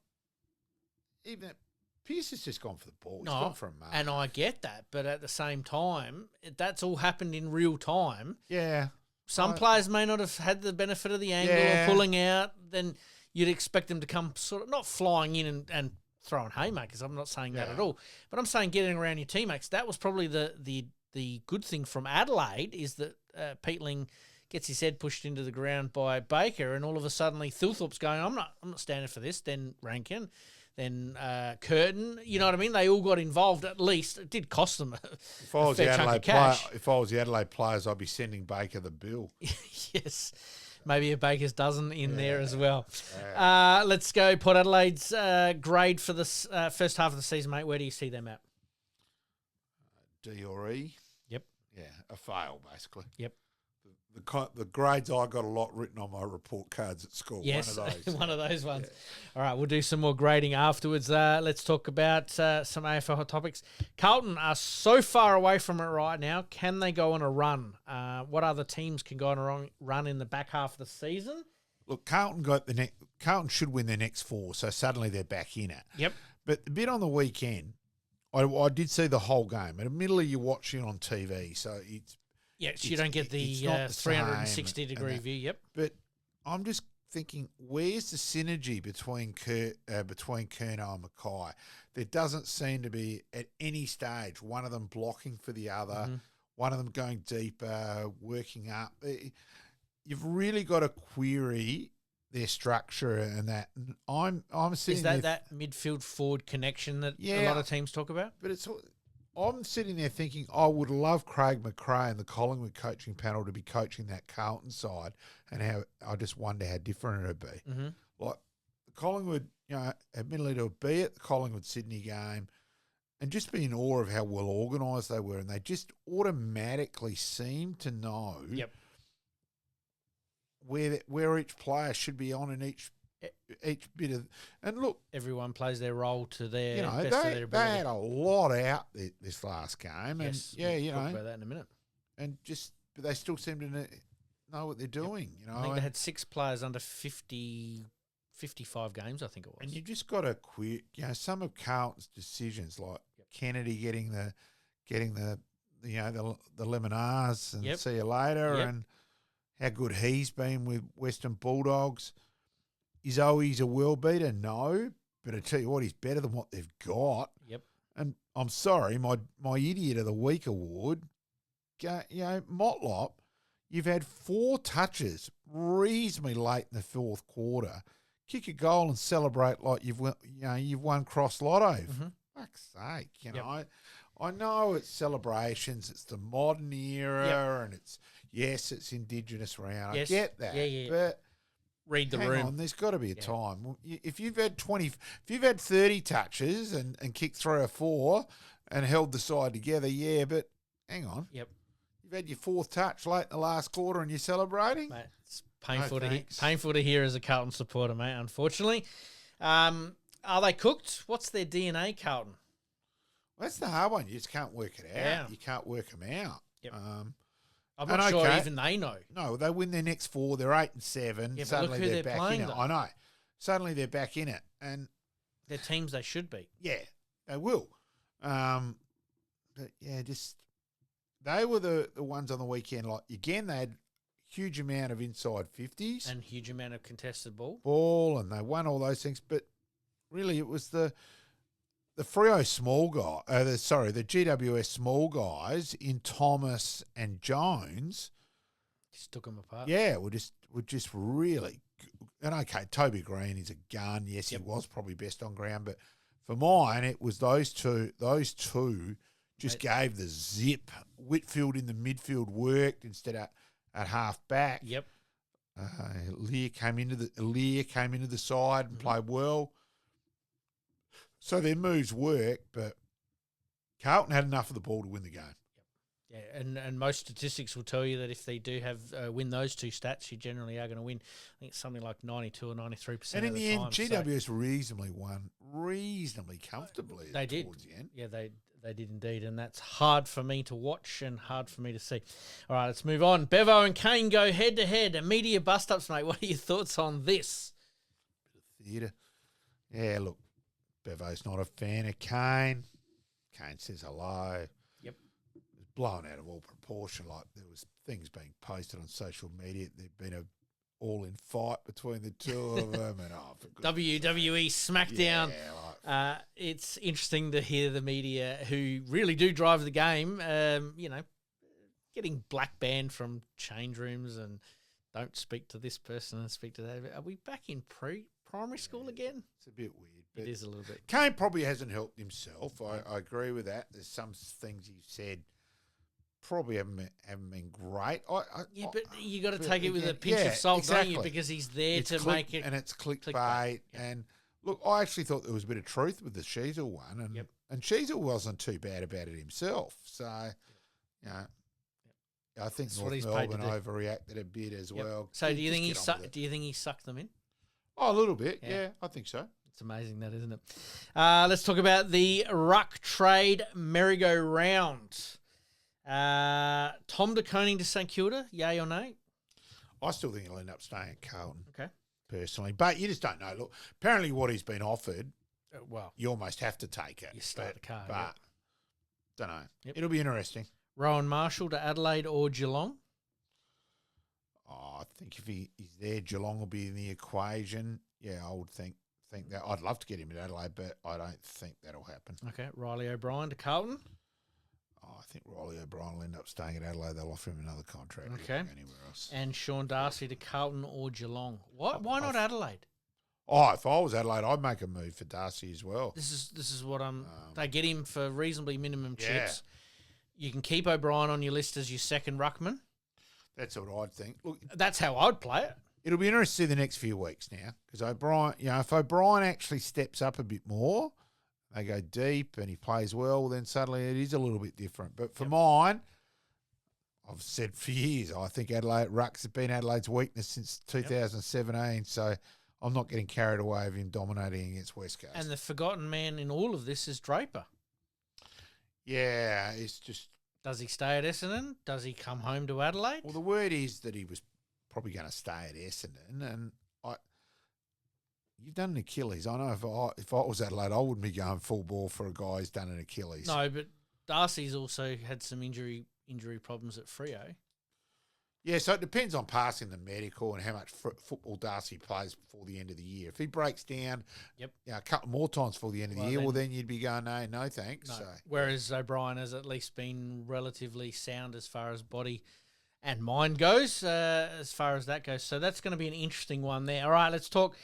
[SPEAKER 2] even that, Pierce has just gone for the ball. He's gone for a mark.
[SPEAKER 1] And I get that, but at the same time, that's all happened in real time.
[SPEAKER 2] Yeah.
[SPEAKER 1] Some players may not have had the benefit of the angle or pulling out. Then you'd expect them to come sort of not flying in and throwing haymakers. I'm not saying that at all. But I'm saying getting around your teammates. That was probably the good thing from Adelaide, is that Peatling gets his head pushed into the ground by Baker, and all of a sudden Thilthorpe's going, I'm not standing for this. Then Rankin, then Curtin, you know what I mean? They all got involved at least. It did cost them a fair chunk of cash.
[SPEAKER 2] If I was the Adelaide players, I'd be sending Baker the bill.
[SPEAKER 1] Yes. Maybe a Baker's dozen in there as well. Yeah. Let's go. Port Adelaide's grade for this first half of the season, mate. Where do you see them at?
[SPEAKER 2] D or E?
[SPEAKER 1] Yep.
[SPEAKER 2] Yeah, a fail, basically.
[SPEAKER 1] Yep.
[SPEAKER 2] The grades, I got a lot written on my report cards at school.
[SPEAKER 1] Yes,
[SPEAKER 2] one of those.
[SPEAKER 1] One of those ones. Yeah. All right, we'll do some more grading afterwards. Let's talk about some AFL hot topics. Carlton are so far away from it right now. Can they go on a run? What other teams can go on a run in the back half of the season?
[SPEAKER 2] Look, Carlton should win their next 4, so suddenly they're back in it.
[SPEAKER 1] Yep.
[SPEAKER 2] But the bit on the weekend, I did see the whole game. And admittedly, you're watching it on TV, so it's...
[SPEAKER 1] Yeah, you don't get the 360-degree view, yep.
[SPEAKER 2] But I'm just thinking, where's the synergy between Curnow and Mackay? There doesn't seem to be, at any stage, one of them blocking for the other, one of them going deeper, working up. You've really got to query their structure and that. I'm sitting
[SPEAKER 1] Is that midfield forward connection that a lot of teams talk about?
[SPEAKER 2] But I'm sitting there thinking I would love Craig McRae and the Collingwood coaching panel to be coaching that Carlton side, and how I just wonder how different it would be.
[SPEAKER 1] Mm-hmm.
[SPEAKER 2] Like Collingwood, admittedly to be at the Collingwood Sydney game and just be in awe of how well organised they were, and they just automatically seem to know where each player should be on in each each bit of. And look,
[SPEAKER 1] Everyone plays their role to their
[SPEAKER 2] you know,
[SPEAKER 1] best of their
[SPEAKER 2] they
[SPEAKER 1] ability.
[SPEAKER 2] had a lot out this last game,
[SPEAKER 1] Yes,
[SPEAKER 2] and
[SPEAKER 1] we'll talk about that in a minute.
[SPEAKER 2] and but they still seem to know what they're doing. You know,
[SPEAKER 1] I think they had 6 players under 50, 55 games, I think it was.
[SPEAKER 2] and you just got to quit. You know, some of Carlton's decisions, like Kennedy getting the the lemonades and see you later, and how good he's been with Western Bulldogs. Is Owies a world beater? No, but I tell you what, he's better than what they've got.
[SPEAKER 1] Yep.
[SPEAKER 2] And I'm sorry, my Idiot of the Week award, Motlop, you've had 4 touches reasonably late in the fourth quarter. Kick a goal and celebrate like you've won Cross Lotto.
[SPEAKER 1] Mm-hmm.
[SPEAKER 2] Fuck's sake, I know it's celebrations, it's the modern era, and it's Indigenous round.
[SPEAKER 1] Yes.
[SPEAKER 2] I get that, but
[SPEAKER 1] read the
[SPEAKER 2] hang
[SPEAKER 1] room.
[SPEAKER 2] on, there's got to be a time. If you've had 30 touches and kicked 3 or 4 and held the side together, but hang on.
[SPEAKER 1] Yep.
[SPEAKER 2] You've had your 4th touch late in the last quarter and you're celebrating?
[SPEAKER 1] Mate, it's painful
[SPEAKER 2] thanks.
[SPEAKER 1] painful to hear as a Carlton supporter, mate, unfortunately. Are they cooked? What's their DNA, Carlton?
[SPEAKER 2] Well, that's the hard one. You just can't work it out.
[SPEAKER 1] Yeah.
[SPEAKER 2] You can't work them out.
[SPEAKER 1] Yep. I'm not sure even they know.
[SPEAKER 2] No, they win their next 4. They're 8 and 7.
[SPEAKER 1] Yeah,
[SPEAKER 2] Suddenly
[SPEAKER 1] but look who
[SPEAKER 2] they're
[SPEAKER 1] they're
[SPEAKER 2] back
[SPEAKER 1] playing,
[SPEAKER 2] in it.
[SPEAKER 1] though.
[SPEAKER 2] I know. Suddenly they're back in it, and
[SPEAKER 1] They're teams they should be.
[SPEAKER 2] yeah, they will. But yeah, just they were the ones on the weekend. Like again, they had huge amount of inside 50s
[SPEAKER 1] And huge amount of contested
[SPEAKER 2] ball, and they won all those things. But really, it was the Freo small guy. The GWS small guys in Thomas and Jones.
[SPEAKER 1] Just took them apart.
[SPEAKER 2] Yeah, were just really. And okay, Toby Green is a gun. Yes, he was probably best on ground, but for mine, it was those two. Those two just gave the zip. Whitfield in the midfield worked instead of at half back.
[SPEAKER 1] Yep.
[SPEAKER 2] Lear came into the side and played well. So their moves worked, but Carlton had enough of the ball to win the game.
[SPEAKER 1] Yeah, and most statistics will tell you that if they do have win those 2 stats, you generally are going to win. I think it's something like 92 or 93%.
[SPEAKER 2] And in
[SPEAKER 1] of
[SPEAKER 2] the end,
[SPEAKER 1] time,
[SPEAKER 2] GWS reasonably comfortably.
[SPEAKER 1] They did.
[SPEAKER 2] Towards the end.
[SPEAKER 1] Yeah, they did indeed, and that's hard for me to watch and hard for me to see. All right, let's move on. Bevo and Kane go head-to-head. Media bust-ups, mate. What are your thoughts on this?
[SPEAKER 2] Bit of theatre. Yeah, look, Bevo's not a fan of Kane. Kane says hello.
[SPEAKER 1] Yep.
[SPEAKER 2] It was blown out of all proportion. Like there was things being posted on social media. There'd been a all-in fight between the two of them. And
[SPEAKER 1] WWE SmackDown.
[SPEAKER 2] Yeah,
[SPEAKER 1] it's interesting to hear the media who really do drive the game, getting black banned from change rooms and don't speak to this person and speak to that. Are we back in primary school again?
[SPEAKER 2] It's a bit weird. But
[SPEAKER 1] it is a little bit.
[SPEAKER 2] Kane probably hasn't helped himself. I agree with that. There's some things he said probably haven't been great.
[SPEAKER 1] But you got to take it with a pinch of salt,
[SPEAKER 2] exactly.
[SPEAKER 1] don't you? Because he's there to make it.
[SPEAKER 2] And it's clickbait.
[SPEAKER 1] Yep.
[SPEAKER 2] And look, I actually thought there was a bit of truth with the Sheasel one. And Sheasel wasn't too bad about it himself. So, I think
[SPEAKER 1] That's
[SPEAKER 2] North Melbourne overreacted a bit as well.
[SPEAKER 1] So do you think he sucked them in?
[SPEAKER 2] Oh, a little bit. Yeah, I think so.
[SPEAKER 1] It's amazing that, isn't it? Let's talk about the ruck trade merry-go-round. Tom De Koning to St Kilda, yay or nay?
[SPEAKER 2] I still think he'll end up staying at Carlton.
[SPEAKER 1] Okay.
[SPEAKER 2] Personally. But you just don't know. Look, apparently what he's been offered, you almost have to take it.
[SPEAKER 1] You start the card.
[SPEAKER 2] But, don't know. Yep. It'll be interesting.
[SPEAKER 1] Rowan Marshall to Adelaide or Geelong?
[SPEAKER 2] Oh, I think if he's there, Geelong will be in the equation. Yeah, I would think that. I'd love to get him at Adelaide, but I don't think that'll happen.
[SPEAKER 1] Okay. Riley O'Brien to Carlton?
[SPEAKER 2] Oh, I think Riley O'Brien will end up staying at Adelaide. They'll offer him another contract.
[SPEAKER 1] Okay.
[SPEAKER 2] Anywhere else.
[SPEAKER 1] And Sean Darcy to Carlton or Geelong? Why not Adelaide?
[SPEAKER 2] Oh, if I was Adelaide, I'd make a move for Darcy as well.
[SPEAKER 1] This is what I'm. They get him for reasonably minimum chips. You can keep O'Brien on your list as your second ruckman.
[SPEAKER 2] That's what I'd think. Look,
[SPEAKER 1] that's how I'd play it.
[SPEAKER 2] It'll be interesting to see the next few weeks now because O'Brien, if O'Brien actually steps up a bit more, they go deep and he plays well, then suddenly it is a little bit different. But for mine, I've said for years, I think Adelaide rucks have been Adelaide's weakness since 2017. So I'm not getting carried away of him dominating against West Coast.
[SPEAKER 1] And the forgotten man in all of this is Draper.
[SPEAKER 2] Yeah, it's just...
[SPEAKER 1] Does he stay at Essendon? Does he come home to Adelaide?
[SPEAKER 2] Well, the word is that he was probably going to stay at Essendon, and you've done an Achilles. I know if I was Adelaide, I wouldn't be going full ball for a guy who's done an Achilles.
[SPEAKER 1] No, but Darcy's also had some injury problems at Freo.
[SPEAKER 2] Yeah, so it depends on passing the medical and how much football Darcy plays before the end of the year. If he breaks down a couple more times before the end of the year, then you'd be going, no thanks.
[SPEAKER 1] No.
[SPEAKER 2] So,
[SPEAKER 1] whereas O'Brien has at least been relatively sound as far as body and mind goes, as far as that goes. So that's going to be an interesting one there. All right, let's talk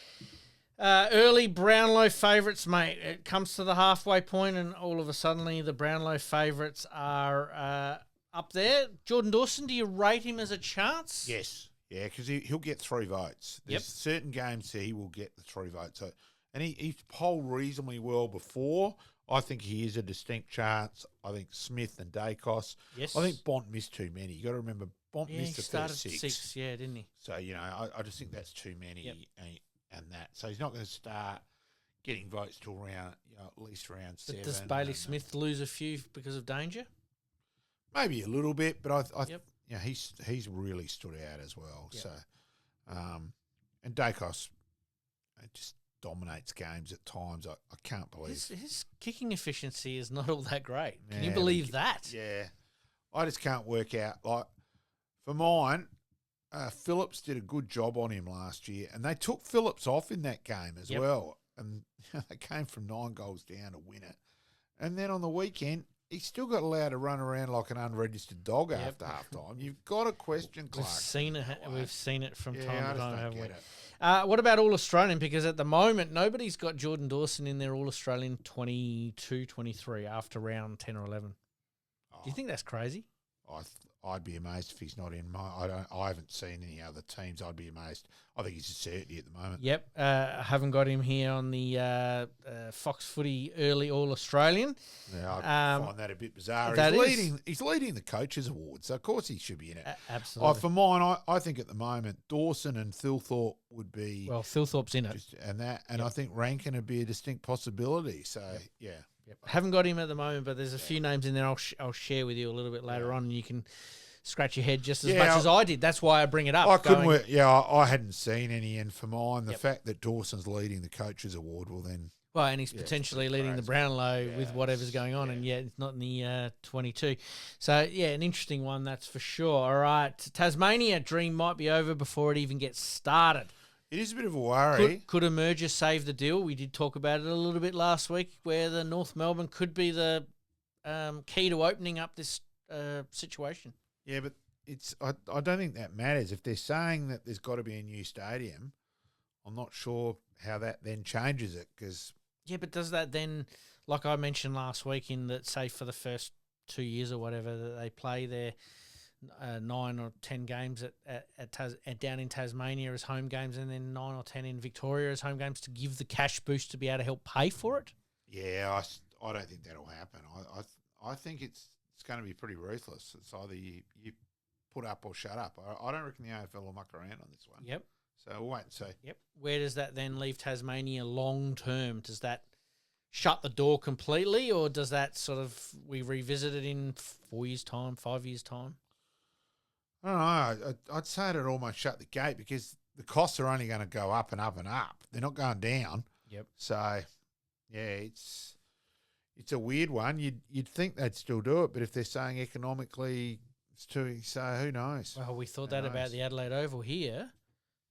[SPEAKER 1] early Brownlow favourites, mate. It comes to the halfway point and all of a sudden the Brownlow favourites are up there. Jordan Dawson, do you rate him as a chance?
[SPEAKER 2] yes. Yeah, because he'll get 3 votes. There's certain games he will get the 3 votes. So, and he's polled reasonably well before. I think he is a distinct chance. I think Smith and Dacos.
[SPEAKER 1] Yes.
[SPEAKER 2] I think Bont missed too many. You got to remember, Bont missed the
[SPEAKER 1] started
[SPEAKER 2] first 6.
[SPEAKER 1] 6, didn't he?
[SPEAKER 2] So, I just think that's too many and that. So he's not going to start getting votes till round, at least round 7.
[SPEAKER 1] Does Bailey Smith lose a few because of danger?
[SPEAKER 2] Maybe a little bit, but he's really stood out as well.
[SPEAKER 1] Yep.
[SPEAKER 2] So, and Dacos just dominates games at times. I can't believe
[SPEAKER 1] his kicking efficiency is not all that great. Can you
[SPEAKER 2] Yeah,
[SPEAKER 1] believe that?
[SPEAKER 2] Yeah, I just can't work out. Like for mine, Phillips did a good job on him last year, and they took Phillips off in that game as well, and they came from 9 goals down to win it. And then on the weekend, he still got allowed to run around like an unregistered dog after half time. You've got to question Clark.
[SPEAKER 1] We've seen it from time to time, haven't we?
[SPEAKER 2] It.
[SPEAKER 1] What about All-Australian? Because at the moment, nobody's got Jordan Dawson in their All-Australian 22-23 after round 10 or 11. Do you think that's crazy?
[SPEAKER 2] I'd be amazed if he's not in. I haven't seen any other teams. I'd be amazed. I think he's a certainty at the moment.
[SPEAKER 1] Yep. I haven't got him here on the Fox Footy early All-Australian.
[SPEAKER 2] Yeah, I find that a bit bizarre. He's leading the Coaches Award, so of course he should be in it.
[SPEAKER 1] Absolutely.
[SPEAKER 2] For mine, I think at the moment Dawson and Thilthorpe would be...
[SPEAKER 1] Well, Thilthorpe's in it.
[SPEAKER 2] I think Rankin would be a distinct possibility. So, yeah.
[SPEAKER 1] Yep. Haven't got him at the moment, but there's a few names in there I'll share with you a little bit later on, and you can scratch your head just as much as I did. That's why I bring it up.
[SPEAKER 2] I hadn't seen any, and for mine, the fact that Dawson's leading the Coaches Award will then...
[SPEAKER 1] Well, and he's potentially leading the Brownlow with whatever's going on, and yet it's not in the 22. So, an interesting one, that's for sure. All right, Tasmania dream might be over before it even gets started.
[SPEAKER 2] It is a bit of a worry.
[SPEAKER 1] Could a merger save the deal? We did talk about it a little bit last week, where the North Melbourne could be the key to opening up this situation.
[SPEAKER 2] Yeah, but I don't think that matters. If they're saying that there's got to be a new stadium, I'm not sure how that then changes it.
[SPEAKER 1] Yeah, but does that then, like I mentioned last week, in that, say, for the first 2 years or whatever, that they play their 9 or 10 games at down in Tasmania as home games, and then 9 or 10 in Victoria as home games to give the cash boost to be able to help pay for it?
[SPEAKER 2] Yeah, I don't think that'll happen. I think it's going to be pretty ruthless. It's either you put up or shut up. I don't reckon the AFL will muck around on this one.
[SPEAKER 1] Yep.
[SPEAKER 2] So we'll wait and see.
[SPEAKER 1] Yep. Where does that then leave Tasmania long term? Does that shut the door completely, or does that sort of we revisit it in 4 years' time, 5 years' time?
[SPEAKER 2] I don't know. I'd say it'd almost shut the gate because the costs are only going to go up and up and up. They're not going down.
[SPEAKER 1] Yep.
[SPEAKER 2] So, it's a weird one. You'd think they'd still do it, but if they're saying economically it's too, so who knows?
[SPEAKER 1] Well, we thought that about the Adelaide Oval here,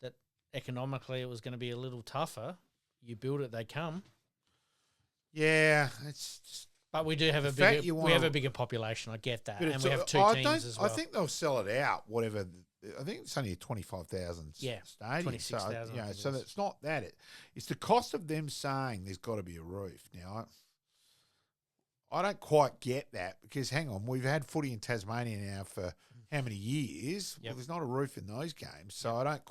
[SPEAKER 1] that economically it was going to be a little tougher. You build it, they come.
[SPEAKER 2] Yeah, it's just...
[SPEAKER 1] But we do have a bigger population. I get that, and we have two teams as well.
[SPEAKER 2] I think they'll sell it out. Whatever. I think it's only a 25,000 stadium.
[SPEAKER 1] 26,000.
[SPEAKER 2] So that's not that. It's the cost of them saying there's got to be a roof. Now, I don't quite get that because hang on, we've had footy in Tasmania now for how many years? Well, there's not a roof in those games, so I don't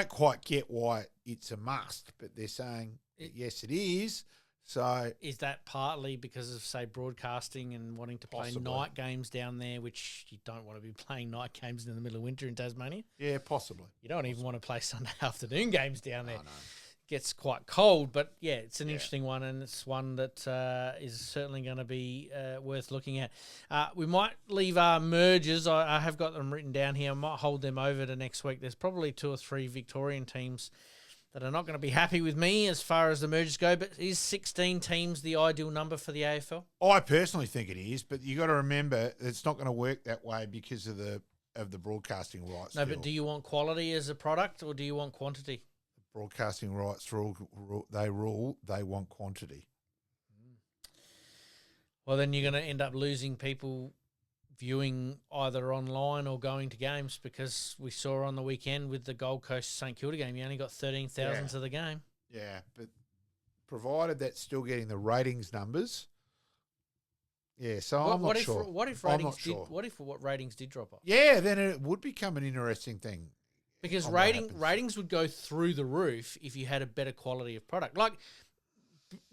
[SPEAKER 2] quite get why it's a must. But they're saying yes, it is. So
[SPEAKER 1] is that partly because of, say, broadcasting and wanting to play
[SPEAKER 2] Possibly.
[SPEAKER 1] night games down there, which you don't want to be playing night games in the middle of winter in Tasmania?
[SPEAKER 2] yeah, possibly.
[SPEAKER 1] You don't even want to play Sunday afternoon games down there.
[SPEAKER 2] No.
[SPEAKER 1] Gets quite cold, but yeah, it's an interesting one, and it's one that is certainly going to be worth looking at. We might leave our mergers. I have got them written down here. I might hold them over to next week. There's probably 2 or 3 Victorian teams that are not going to be happy with me as far as the mergers go, but is 16 teams the ideal number for the AFL?
[SPEAKER 2] I personally think it is, but you got to remember it's not going to work that way because of the broadcasting rights.
[SPEAKER 1] No, but do you want quality as a product or do you want quantity?
[SPEAKER 2] Broadcasting rights they want quantity.
[SPEAKER 1] Well, then you're going to end up losing people viewing either online or going to games, because we saw on the weekend with the Gold Coast St Kilda game, you only got 13,000 to the game.
[SPEAKER 2] Yeah, but provided that's still getting the ratings numbers. Yeah, so I'm not sure.
[SPEAKER 1] What if ratings did drop off?
[SPEAKER 2] Yeah, then it would become an interesting thing.
[SPEAKER 1] Because ratings would go through the roof if you had a better quality of product. Like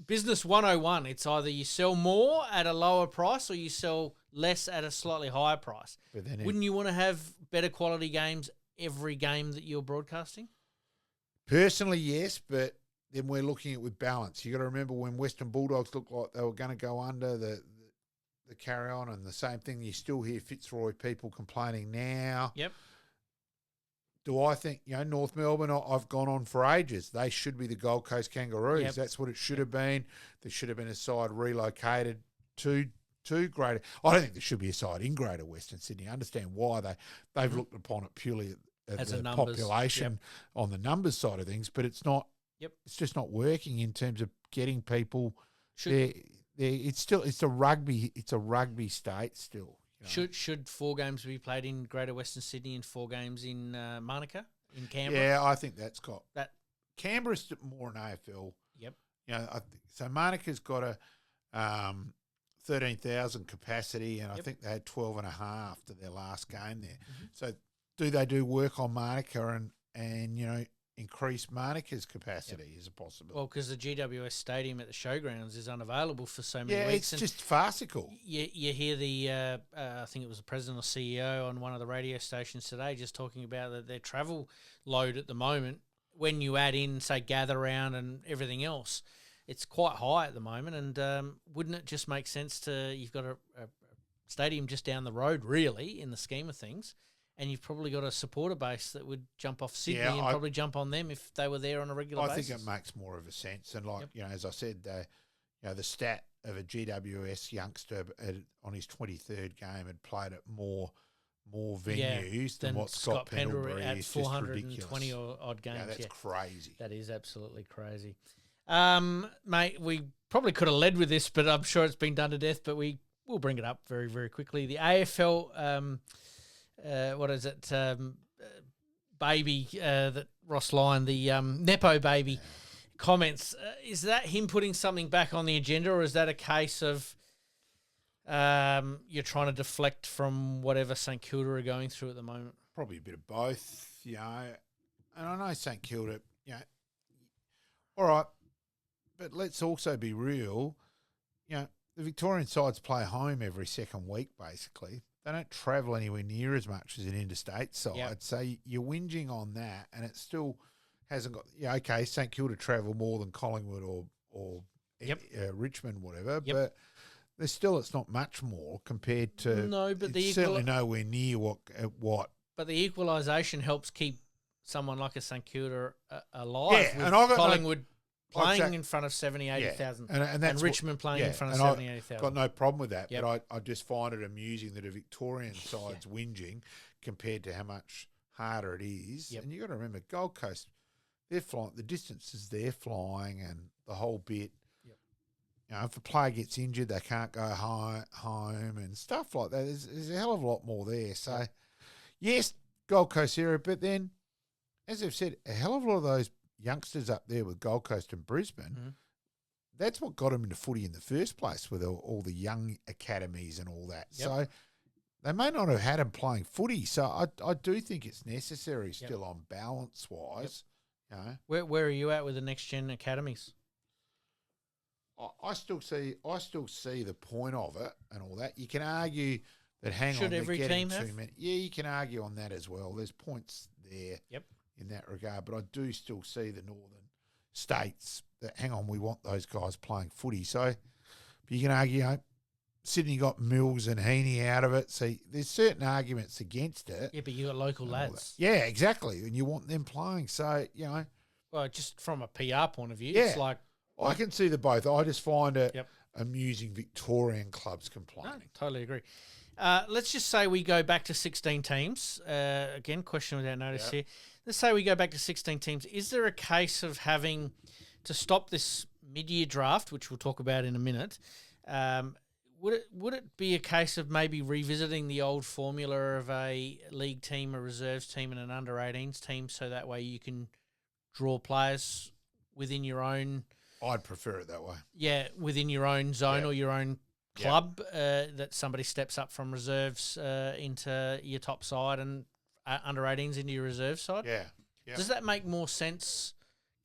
[SPEAKER 1] Business 101, it's either you sell more at a lower price or you sell less at a slightly higher price.
[SPEAKER 2] But then
[SPEAKER 1] wouldn't you want to have better quality games every game that you're broadcasting?
[SPEAKER 2] Personally, yes, but then we're looking at it with balance. You got to remember when Western Bulldogs looked like they were going to go under the carry on, and the same thing. You still hear Fitzroy people complaining now.
[SPEAKER 1] Yep.
[SPEAKER 2] Do I think, North Melbourne, I've gone on for ages. They should be the Gold Coast Kangaroos.
[SPEAKER 1] Yep.
[SPEAKER 2] That's what it should have been. There should have been a side relocated to Greater. I don't think there should be a side in Greater Western Sydney. I understand why they've looked upon it purely as the population on the numbers side of things, but it's not.
[SPEAKER 1] Yep.
[SPEAKER 2] It's just not working in terms of getting people there. It's a rugby state still.
[SPEAKER 1] Should 4 games be played in Greater Western Sydney and 4 games in Monaca, in Canberra?
[SPEAKER 2] Yeah, I think that's got
[SPEAKER 1] that.
[SPEAKER 2] Canberra's more an AFL.
[SPEAKER 1] Yep.
[SPEAKER 2] So Monaca's got a 13,000 capacity, and I think they had 12.5 to their last game there. Mm-hmm. So do they do work on Monaca and increase Monaca's capacity is a possibility?
[SPEAKER 1] Well, because the GWS stadium at the showgrounds is unavailable for so many weeks.
[SPEAKER 2] Yeah, it's just farcical.
[SPEAKER 1] You hear the, I think it was the president or CEO on one of the radio stations today just talking about their travel load at the moment. When you add in, say, gather round and everything else, it's quite high at the moment. And wouldn't it just make sense you've got a stadium just down the road, really, in the scheme of things, and you've probably got a supporter base that would jump off Sydney and probably jump on them if they were there on a regular basis.
[SPEAKER 2] I think it makes more of a sense. And as I said, the stat of a GWS youngster on his 23rd game had played at more venues than what Scott Pendlebury
[SPEAKER 1] at
[SPEAKER 2] is.
[SPEAKER 1] 420 or odd games.
[SPEAKER 2] Yeah, that's crazy.
[SPEAKER 1] That is absolutely crazy. Mate, we probably could have led with this, but I'm sure it's been done to death, but we'll bring it up very, very quickly. The AFL... what is it? Baby that Ross Lyon, the Nepo baby, comments. Is that him putting something back on the agenda, or is that a case of you're trying to deflect from whatever St Kilda are going through at the moment?
[SPEAKER 2] Probably a bit of both, And I know St Kilda, all right, but let's also be real. The Victorian sides play home every second week, basically. They don't travel anywhere near as much as an interstate side. Yep. So you're whinging on that, and it still hasn't got... okay, St Kilda travel more than Collingwood or Richmond, whatever, but there's still... It's not much more compared to...
[SPEAKER 1] No, but
[SPEAKER 2] it's certainly nowhere near what...
[SPEAKER 1] But the equalisation helps keep someone like a St Kilda alive.
[SPEAKER 2] Yeah, and I got
[SPEAKER 1] Collingwood... playing in front of 70,000, 80,000. And Richmond playing in front of 70,000, 80,000.
[SPEAKER 2] I've got no problem with that, but I just find it amusing that a Victorian side's whinging compared to how much harder it is. Yep. And you got to remember, Gold Coast, they're flying, the distances they're flying and the whole bit. Yep. If a player gets injured, they can't go home and stuff like that. There's a hell of a lot more there. So, yes, Gold Coast area, but then, as I've said, a hell of a lot of those youngsters up there with Gold Coast and Brisbane, that's what got them into footy in the first place with all the young academies and all that. Yep. So they may not have had them playing footy. So I do think it's necessary still on balance-wise. Yep. Where are you at with the next-gen academies?
[SPEAKER 1] Well, I think it's going to be a bit of a wait and see.
[SPEAKER 2] I still see the point of it and all that. You can argue that
[SPEAKER 1] Should every team have?
[SPEAKER 2] Yeah, you can argue on that as well. There's points there in that regard, but I do still see the northern states that, hang on, we want those guys playing footy. So but you can argue, Sydney got Mills and Heaney out of it. So there's certain arguments against it.
[SPEAKER 1] Yeah, but you got local lads.
[SPEAKER 2] Yeah, exactly. And you want them playing. So,
[SPEAKER 1] Well, just from a PR point of view,
[SPEAKER 2] Yeah.
[SPEAKER 1] it's like...
[SPEAKER 2] I can see the both. I just find it amusing Victorian clubs complaining.
[SPEAKER 1] No, totally agree. Let's just say we go back to 16 teams. Again, question without notice here. Let's say we go back to 16 teams. Is there a case of having to stop this mid-year draft, which we'll talk about in a minute? Would it be a case of maybe revisiting the old formula of a league team, a reserves team, and an under-18s team, so that way you can draw players within your own...
[SPEAKER 2] I'd prefer it that way.
[SPEAKER 1] Yeah, within your own zone or your own club, that somebody steps up from reserves into your top side and under-18s into your reserve side.
[SPEAKER 2] Yeah.
[SPEAKER 1] Does that make more sense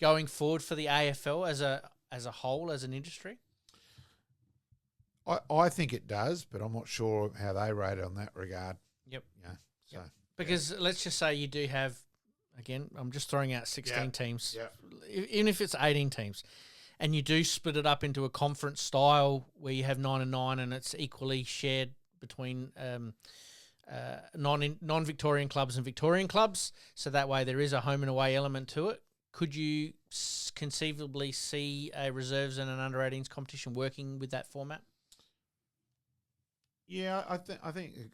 [SPEAKER 1] going forward for the AFL as a whole, as an industry?
[SPEAKER 2] I think it does, but I'm not sure how they rate it on that regard.
[SPEAKER 1] Yep.
[SPEAKER 2] So
[SPEAKER 1] Because let's just say you do have, again, I'm just throwing out 16 teams, even if it's 18 teams, and you do split it up into a conference style where you have 9 and 9 and it's equally shared between non-Victorian clubs and Victorian clubs, so that way there is a home and away element to it. Could you conceivably see a reserves and an under-18s competition working with that format?
[SPEAKER 2] Yeah, I think it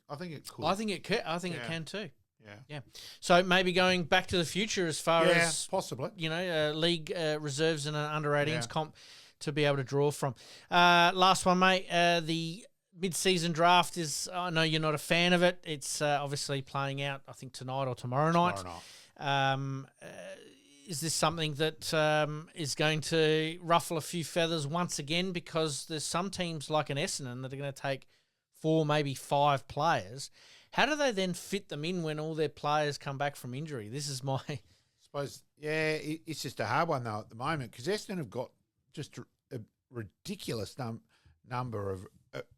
[SPEAKER 2] could.
[SPEAKER 1] I think it could. I think it can too.
[SPEAKER 2] Yeah.
[SPEAKER 1] So maybe going back to the future as far as
[SPEAKER 2] possibly,
[SPEAKER 1] league reserves and an under-18s comp to be able to draw from. Last one, mate. The mid-season draft is. I know you're not a fan of it. It's obviously playing out, I think, tonight or tomorrow night. Is this something that is going to ruffle a few feathers once again? Because there's some teams like an Essendon that are going to take 4, maybe 5 players. How do they then fit them in when all their players come back from injury? This is my...
[SPEAKER 2] I suppose, it's just a hard one, though, at the moment, because Essendon have got just a ridiculous number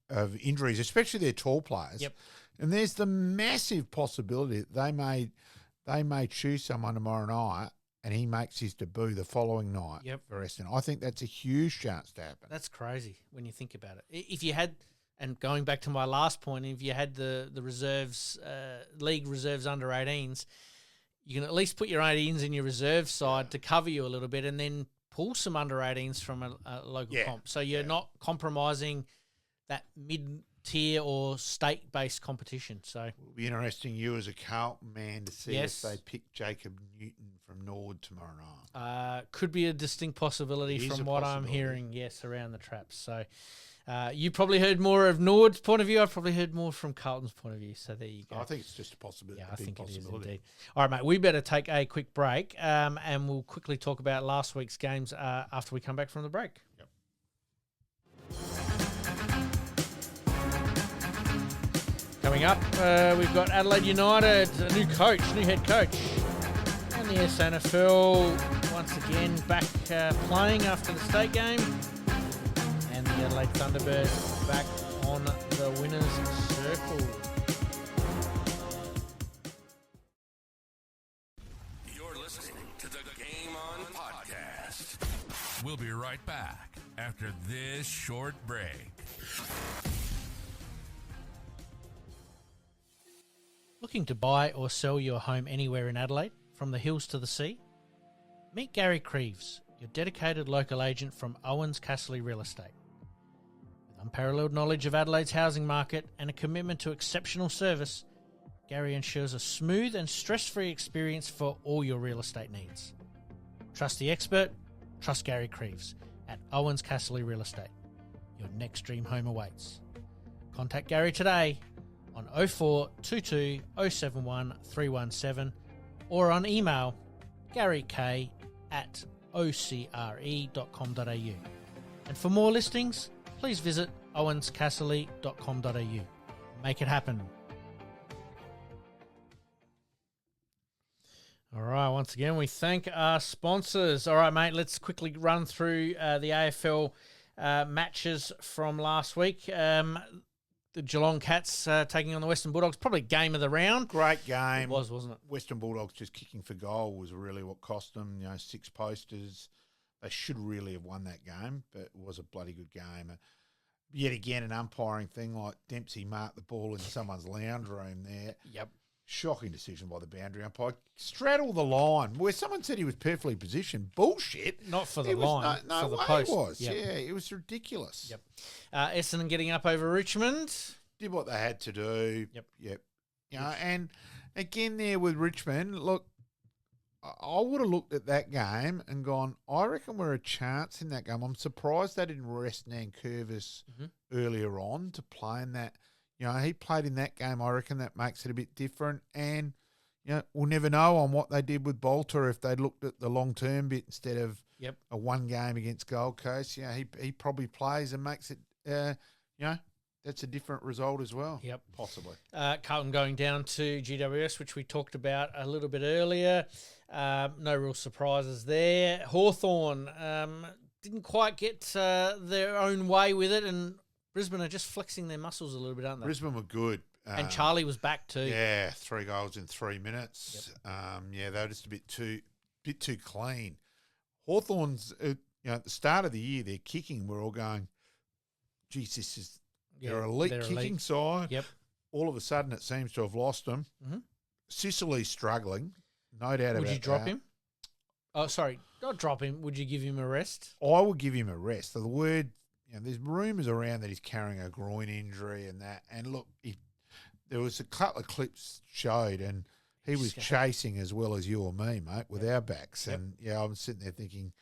[SPEAKER 2] of injuries, especially their tall players.
[SPEAKER 1] Yep.
[SPEAKER 2] And there's the massive possibility that they may choose someone tomorrow night and he makes his debut the following night for Essendon. I think that's a huge chance to happen.
[SPEAKER 1] That's crazy when you think about it. If you had... And going back to my last point, if you had the reserves, league reserves under 18s, you can at least put your 18s in your reserve side to cover you a little bit and then pull some under 18s from a local comp. So you're not compromising that mid-tier or state-based competition. So
[SPEAKER 2] it'll be interesting, you as a Carlton man, to see if they pick Jacob Newton from Nord tomorrow night.
[SPEAKER 1] Could be a distinct possibility from what I'm hearing, around the traps. So... you probably heard more of Nord's point of view. I've probably heard more from Carlton's point of view. So there you go.
[SPEAKER 2] I think it's just a possibility.
[SPEAKER 1] Yeah, I think it is indeed. All right, mate, we better take a quick break and we'll quickly talk about last week's games after we come back from the break. Yep. Coming up, we've got Adelaide United, a new head coach. And the SANFL once again back playing after the state game. And the Adelaide Thunderbirds back on the winner's circle.
[SPEAKER 3] You're listening to the Game On Podcast. We'll be right back after this short break.
[SPEAKER 1] Looking to buy or sell your home anywhere in Adelaide, from the hills to the sea? Meet Gary KRIEVS, your dedicated local agent from OUWENS CASSERLY Real Estate. With unparalleled knowledge of Adelaide's housing market and a commitment to exceptional service, Gary ensures a smooth and stress-free experience for all your real estate needs. Trust the expert, trust Gary KRIEVS at OUWENS CASSERLY Real Estate. Your next dream home awaits. Contact Gary today on 0422 071 317 or on email garyk@ocre.com.au. And for more listings, please visit owenscasserly.com.au. Make it happen. All right, once again, we thank our sponsors. All right, mate, let's quickly run through the AFL matches from last week. The Geelong Cats taking on the Western Bulldogs, probably game of the round.
[SPEAKER 2] Great game.
[SPEAKER 1] It was, wasn't it?
[SPEAKER 2] Western Bulldogs just kicking for goal was really what cost them. 6 posters. They should really have won that game, but it was a bloody good game. Yet again, an umpiring thing like Dempsey marked the ball in someone's lounge room there.
[SPEAKER 1] Yep.
[SPEAKER 2] Shocking decision by the boundary umpire. Straddle the line where someone said he was perfectly positioned. Bullshit.
[SPEAKER 1] Not for the line,
[SPEAKER 2] no
[SPEAKER 1] for the
[SPEAKER 2] way
[SPEAKER 1] post.
[SPEAKER 2] It was.
[SPEAKER 1] Yep.
[SPEAKER 2] Yeah, it was ridiculous.
[SPEAKER 1] Yep. Essendon getting up over Richmond.
[SPEAKER 2] Did what they had to do.
[SPEAKER 1] Yep.
[SPEAKER 2] And again there with Richmond, look, I would have looked at that game and gone, I reckon we're a chance in that game. I'm surprised they didn't rest Nankervis earlier on to play in that. He played in that game. I reckon that makes it a bit different. And, we'll never know on what they did with Bolter if they looked at the long-term bit instead of a one game against Gold Coast. He probably plays and makes it, that's a different result as well.
[SPEAKER 1] Yep.
[SPEAKER 2] Possibly.
[SPEAKER 1] Carlton going down to GWS, which we talked about a little bit earlier. No real surprises there. Hawthorn didn't quite get their own way with it, and Brisbane are just flexing their muscles a little bit, aren't they?
[SPEAKER 2] Brisbane were good.
[SPEAKER 1] And Charlie was back too.
[SPEAKER 2] Yeah, 3 goals in 3 minutes.
[SPEAKER 1] Yep.
[SPEAKER 2] They were just a bit too clean. Hawthorn's, at the start of the year, their kicking, we're all going, geez, this is they're elite kicking side.
[SPEAKER 1] Yep.
[SPEAKER 2] All of a sudden, it seems to have lost them. Mm-hmm. Sicily's struggling, no doubt about that.
[SPEAKER 1] Would you drop him? Oh, sorry, not drop him. Would you give him a rest?
[SPEAKER 2] I would give him a rest. So the word, there's rumours around that he's carrying a groin injury and that. And look, there was a couple of clips showed, and he was chasing as well as you or me, mate, with our backs. Yep. And I'm sitting there thinking,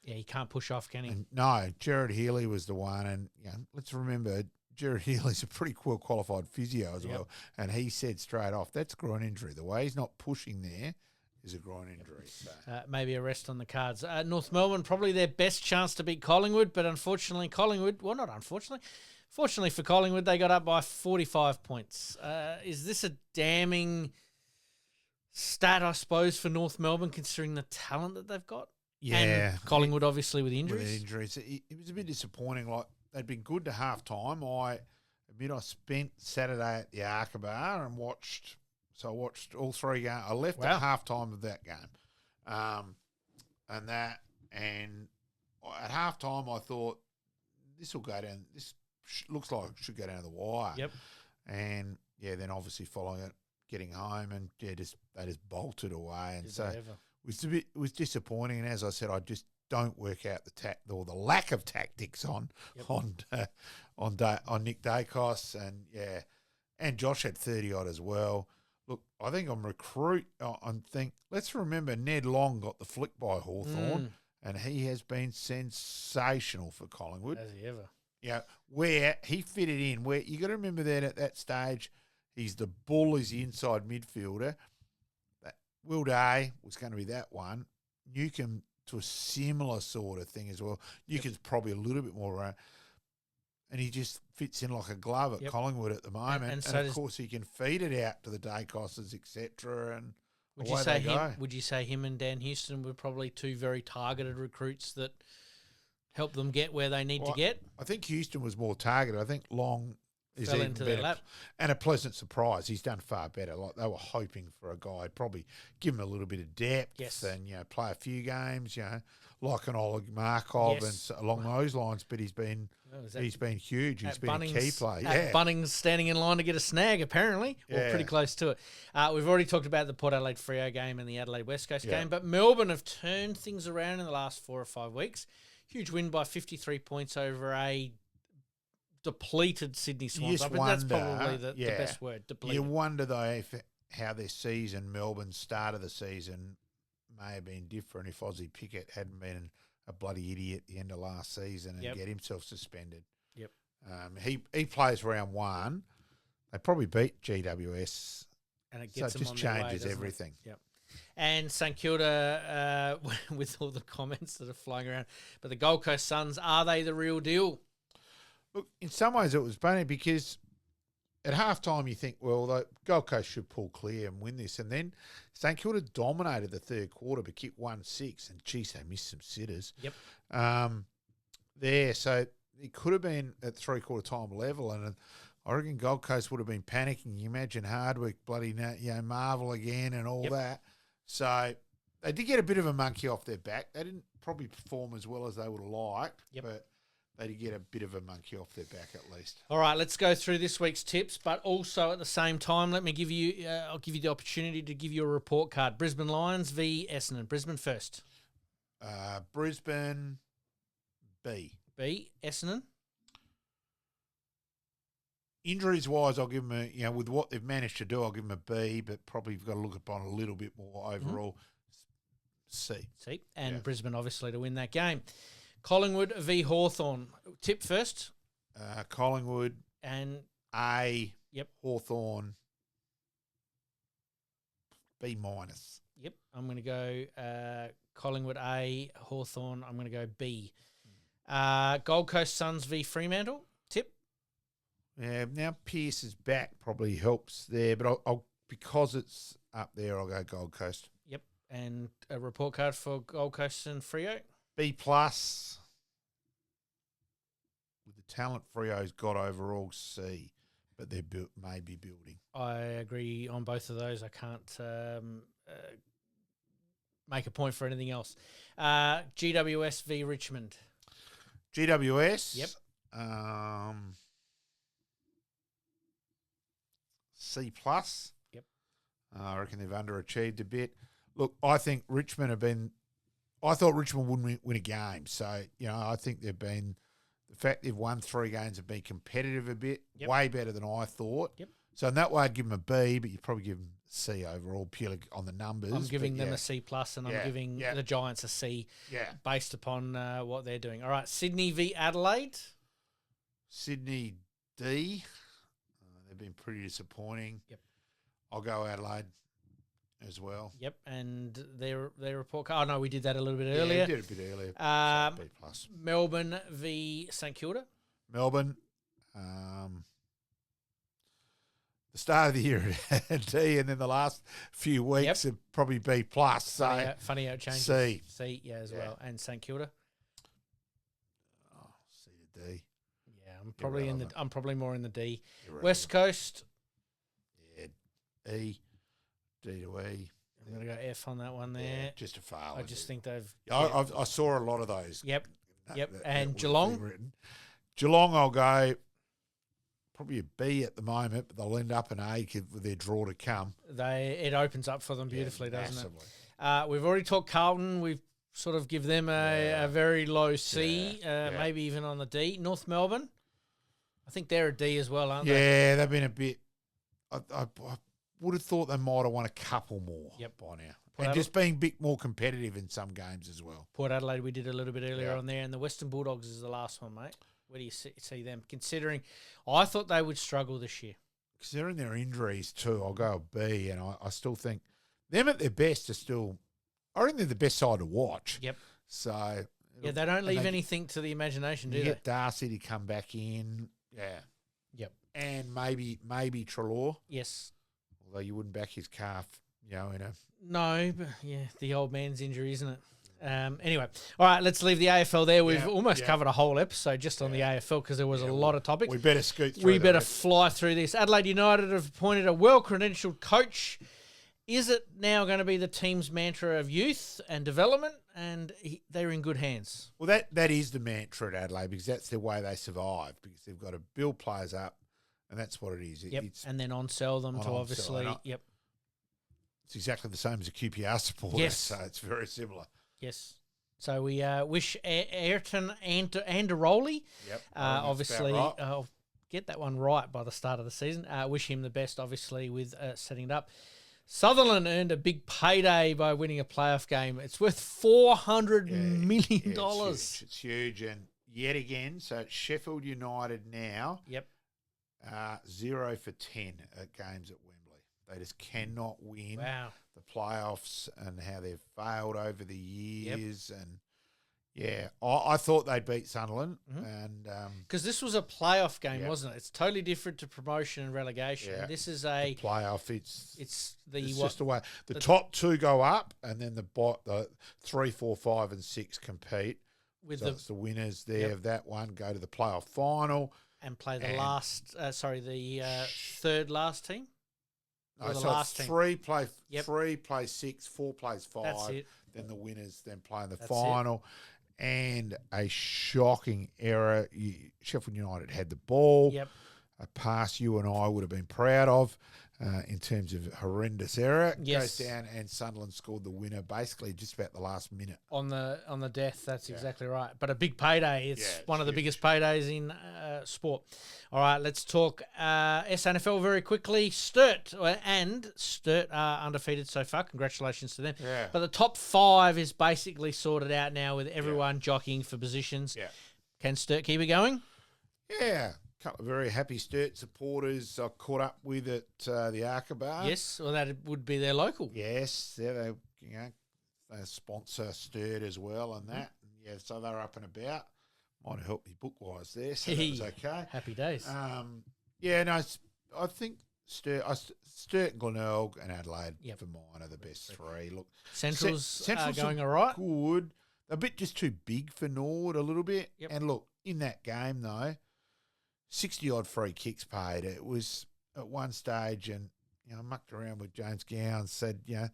[SPEAKER 1] he can't push off, can he?
[SPEAKER 2] And no, Jared Healy was the one, and let's remember, Jared Healy's a pretty well qualified physio as well, and he said straight off, that's groin injury. The way he's not pushing there is a groin injury. So.
[SPEAKER 1] Maybe a rest on the cards. North Melbourne, probably their best chance to beat Collingwood, but unfortunately fortunately for Collingwood, they got up by 45 points. Is this a damning stat, I suppose, for North Melbourne, considering the talent that they've got?
[SPEAKER 2] Yeah.
[SPEAKER 1] And Collingwood, obviously, with injuries.
[SPEAKER 2] It was a bit disappointing. Like, they'd been good to half time. I admit I spent Saturday at the Arkabar and watched all 3 games. I left at half time of that game. And at half time I thought, this will go down. This looks like it should go down to the wire.
[SPEAKER 1] Yep.
[SPEAKER 2] And, then obviously following it, getting home, and, they just bolted away. And it was disappointing. And as I said, I just don't work out the lack of tactics on Nick Dacos, and Josh had 30 odd as well. Look, I think let's remember Ned Long got the flick by Hawthorn, and he has been sensational for Collingwood.
[SPEAKER 1] Has he ever?
[SPEAKER 2] Where he fitted in, where you got to remember that at that stage, he's the bull, he's the inside midfielder. Will Day was going to be that one. Newcomb to a similar sort of thing as well. Newcomb's probably a little bit more around. And he just fits in like a glove at Collingwood at the moment. And of course, he can feed it out to the Dacoses, etc. And
[SPEAKER 1] would you say him and Dan Houston were probably 2 very targeted recruits that helped them get where they need to get?
[SPEAKER 2] I think Houston was more targeted. I think Long is
[SPEAKER 1] fell
[SPEAKER 2] even
[SPEAKER 1] into
[SPEAKER 2] better.
[SPEAKER 1] their lap.
[SPEAKER 2] And a pleasant surprise. He's done far better. Like, they were hoping for a guy, probably give him a little bit of depth and, play a few games, like an Oleg Markov and along those lines. But he's been huge. He's been a key player.
[SPEAKER 1] At Bunnings standing in line to get a snag, apparently, or pretty close to it. We've already talked about the Port Adelaide Freo game and the Adelaide West Coast game, but Melbourne have turned things around in the last 4 or 5 weeks. Huge win by 53 points over a depleted Sydney Swans. I think that's probably the best word, depleted.
[SPEAKER 2] You wonder, though, how their season, Melbourne's start of the season, may have been different if Ozzie Pickett hadn't been a bloody idiot at the end of last season and get himself suspended.
[SPEAKER 1] Yep.
[SPEAKER 2] He plays round 1. They probably beat GWS.
[SPEAKER 1] And it gets
[SPEAKER 2] so it just changes everything.
[SPEAKER 1] Yep. And St Kilda, with all the comments that are flying around. But the Gold Coast Suns, are they the real deal?
[SPEAKER 2] Look, in some ways it was funny because at halftime you think, well, the Gold Coast should pull clear and win this. And then St Kilda dominated the third quarter but kicked 1-6. And, geez, they missed some sitters.
[SPEAKER 1] Yep.
[SPEAKER 2] So it could have been at 3/4 time level, and I reckon Gold Coast would have been panicking. You imagine Hardwick, bloody, Marvel again and all that. So they did get a bit of a monkey off their back. They didn't probably perform as well as they would have liked, but they did get a bit of a monkey off their back at least.
[SPEAKER 1] All right, let's go through this week's tips, but also at the same time, let me give you, I'll give you the opportunity to give you a report card. Brisbane Lions v Essendon. Brisbane first.
[SPEAKER 2] Brisbane, B.
[SPEAKER 1] B, Essendon.
[SPEAKER 2] Injuries-wise, I'll give them with what they've managed to do, I'll give them a B, but probably you've got to look upon a little bit more overall. C.
[SPEAKER 1] And Brisbane, obviously, to win that game. Collingwood v Hawthorn. Tip first.
[SPEAKER 2] Collingwood.
[SPEAKER 1] And
[SPEAKER 2] A. Hawthorn. B-.
[SPEAKER 1] Yep. I'm going to go Collingwood A, Hawthorn. I'm going to go B. Gold Coast Suns v Fremantle. Tip.
[SPEAKER 2] Yeah, now Pearce is back probably helps there, but I'll because it's up there, I'll go Gold Coast.
[SPEAKER 1] Yep. And a report card for Gold Coast and Freo.
[SPEAKER 2] B+. With the talent Freo's got overall, C, but they're maybe building.
[SPEAKER 1] I agree on both of those. I can't make a point for anything else. GWS v Richmond.
[SPEAKER 2] GWS.
[SPEAKER 1] Yep.
[SPEAKER 2] C+.
[SPEAKER 1] Yep.
[SPEAKER 2] I reckon they've underachieved a bit. Look, I think Richmond have been. I thought Richmond wouldn't win a game, so I think they've been. The fact they've won 3 games have been competitive a bit, way better than I thought.
[SPEAKER 1] Yep.
[SPEAKER 2] So in that way, I'd give them a B, but you'd probably give them a C overall, purely on the numbers.
[SPEAKER 1] I'm giving them a C+, and I'm giving the Giants a C, based upon what they're doing. All right, Sydney v Adelaide.
[SPEAKER 2] Sydney D. They've been pretty disappointing.
[SPEAKER 1] Yep.
[SPEAKER 2] I'll go Adelaide as well.
[SPEAKER 1] Yep, and their report card. Oh, no, we did that a little bit earlier.
[SPEAKER 2] Yeah, we did a bit earlier. So B+.
[SPEAKER 1] Melbourne v St Kilda.
[SPEAKER 2] Melbourne. The start of the year at D, and then the last few weeks have probably B+. So
[SPEAKER 1] funny how it changes.
[SPEAKER 2] C.
[SPEAKER 1] C, as well. And St Kilda.
[SPEAKER 2] Oh, C to D.
[SPEAKER 1] Yeah, I'm probably more in the D.
[SPEAKER 2] Irrelevant.
[SPEAKER 1] West Coast.
[SPEAKER 2] Yeah, E. D to E.
[SPEAKER 1] I'm going to go F on that one there.
[SPEAKER 2] Yeah, just a fail.
[SPEAKER 1] I just think they've...
[SPEAKER 2] I saw a lot of those.
[SPEAKER 1] Yep. And Geelong?
[SPEAKER 2] Geelong, I'll go probably a B at the moment, but they'll end up an A with their draw to come.
[SPEAKER 1] It opens up for them beautifully, doesn't
[SPEAKER 2] massively.
[SPEAKER 1] it? We've already talked Carlton. We've sort of give them a very low C, maybe even on the D. North Melbourne, I think they're a D as well, aren't they?
[SPEAKER 2] Yeah, they've been a bit... I would have thought they might have won a couple more by now. And just being a bit more competitive in some games as well.
[SPEAKER 1] Port Adelaide, we did a little bit earlier on there, and the Western Bulldogs is the last one, mate. Where do you see them? Considering I thought they would struggle this year.
[SPEAKER 2] Considering their injuries too, I'll go a B, and I still think them at their best are still... I think they're the best side to watch.
[SPEAKER 1] Yep.
[SPEAKER 2] So...
[SPEAKER 1] Yeah, they don't leave anything to the imagination, do they?
[SPEAKER 2] Get Darcy to come back in. Yeah.
[SPEAKER 1] Yep.
[SPEAKER 2] And maybe Treloar.
[SPEAKER 1] Yes.
[SPEAKER 2] Although you wouldn't back his calf, in a...
[SPEAKER 1] No, but the old man's injury, isn't it? Anyway, all right, let's leave the AFL there. We've almost covered a whole episode just on the AFL because there was a lot of topics.
[SPEAKER 2] We better scoot through.
[SPEAKER 1] We better fly through this. Adelaide United have appointed a well-credentialed coach. Is it now going to be the team's mantra of youth and development? And they're in good hands.
[SPEAKER 2] Well, that is the mantra at Adelaide because that's the way they survive because they've got to build players up. And that's what it is.
[SPEAKER 1] And then on-sell them to obviously...
[SPEAKER 2] It's exactly the same as a QPR supporter, so it's very similar.
[SPEAKER 1] Yes. So we wish Ayrton and Rowley, obviously,
[SPEAKER 2] right.
[SPEAKER 1] I'll get that one right by the start of the season. Wish him the best, obviously, with setting it up. Sutherland earned a big payday by winning a playoff game. It's worth $400 million.
[SPEAKER 2] It's huge. And yet again, so it's Sheffield United now.
[SPEAKER 1] Yep.
[SPEAKER 2] 0 for 10 at games at Wembley. They just cannot win the playoffs and how they've failed over the years. And I thought they'd beat Sunderland, and
[SPEAKER 1] because this was a playoff game, wasn't it? It's totally different to promotion and relegation. Yeah. This is a
[SPEAKER 2] playoff. It's just the way the top 2 go up, and then the 3, 4, 5, and 6 compete. So it's the winners there of that one go to the playoff final.
[SPEAKER 1] And play the third last team?
[SPEAKER 2] No, so it's three play 6, 4 plays 5.
[SPEAKER 1] That's it.
[SPEAKER 2] Then the winners then play in the final. And a shocking error. Sheffield United had the ball.
[SPEAKER 1] Yep.
[SPEAKER 2] A pass you and I would have been proud of in terms of horrendous error.
[SPEAKER 1] Yes.
[SPEAKER 2] Goes down and Sunderland scored the winner basically just about the last minute.
[SPEAKER 1] On the death, that's exactly right. But a big payday. It's one of the biggest paydays in sport. All right, let's talk SANFL very quickly. Sturt are undefeated so far. Congratulations to them.
[SPEAKER 2] Yeah.
[SPEAKER 1] But the top 5 is basically sorted out now with everyone jockeying for positions.
[SPEAKER 2] Yeah.
[SPEAKER 1] Can Sturt keep it going?
[SPEAKER 2] Yeah. A couple of very happy Sturt supporters I caught up with at the Archibald.
[SPEAKER 1] Yes, well, that would be their local.
[SPEAKER 2] Yes, they sponsor Sturt as well and that. Yeah, so they're up and about. Might have helped me book-wise there, so that was okay.
[SPEAKER 1] Happy days.
[SPEAKER 2] I think Sturt and Glenelg and Adelaide for mine are the best 3. Look,
[SPEAKER 1] Central's going all right.
[SPEAKER 2] Good. A bit just too big for Nord a little bit.
[SPEAKER 1] Yep.
[SPEAKER 2] And look, in that game though, 60-odd free kicks paid. It was at one stage, and I mucked around with James Gowan, said, the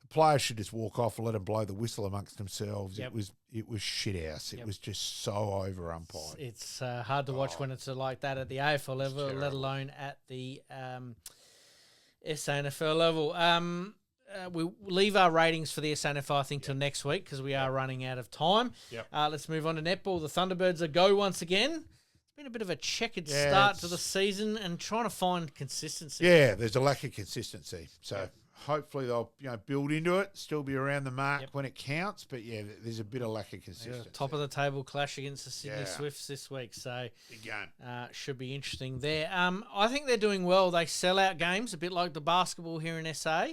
[SPEAKER 2] players should just walk off and let them blow the whistle amongst themselves.
[SPEAKER 1] Yep.
[SPEAKER 2] It was shit house. It was just so over umpired.
[SPEAKER 1] It's hard to watch when it's like that at the AFL level, let alone at the SANFL level. We'll leave our ratings for the SANFL, I think, till next week because we are running out of time.
[SPEAKER 2] Yep.
[SPEAKER 1] Let's move on to netball. The Thunderbirds are go once again. Been a bit of a checkered start to the season and trying to find consistency.
[SPEAKER 2] Yeah, there's a lack of consistency. So hopefully they'll build into it, still be around the mark when it counts. But there's a bit of lack of consistency.
[SPEAKER 1] Top of the table clash against the Sydney Swifts this week, so
[SPEAKER 2] big game.
[SPEAKER 1] Should be interesting there. I think they're doing well. They sell out games a bit like the basketball here in SA.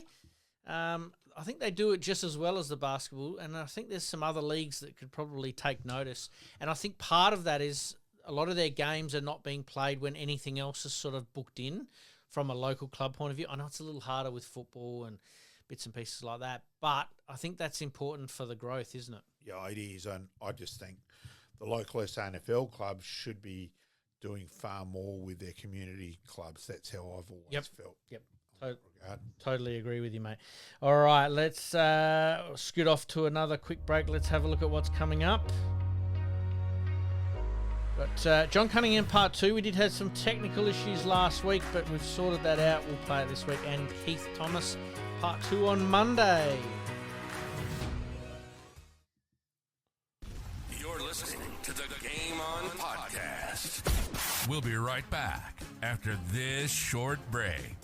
[SPEAKER 1] I think they do it just as well as the basketball, and I think there's some other leagues that could probably take notice. And I think part of that is a lot of their games are not being played when anything else is sort of booked in from a local club point of view. I know it's a little harder with football and bits and pieces like that, but I think that's important for the growth, isn't it?
[SPEAKER 2] Yeah, it is. And I just think the local SANFL clubs should be doing far more with their community clubs. That's how I've always felt.
[SPEAKER 1] Yep. Totally agree with you, mate. All right, let's scoot off to another quick break. Let's have a look at what's coming up. But John Cunningham Part 2, we did have some technical issues last week, but we've sorted that out. We'll play it this week. And Keith Thomas Part 2 on Monday.
[SPEAKER 3] You're listening to the Game On Podcast. We'll be right back after this short break.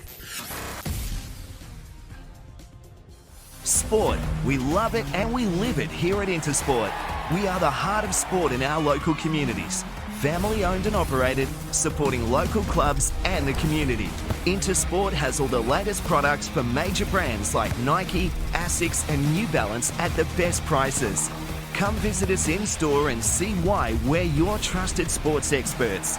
[SPEAKER 4] Sport. We love it and we live it here at INTERSPORT. We are the heart of sport in our local communities. Family owned and operated, supporting local clubs and the community. INTERSPORT has all the latest products for major brands like Nike, ASICS and New Balance at the best prices. Come visit us in store and see why we're your trusted sports experts.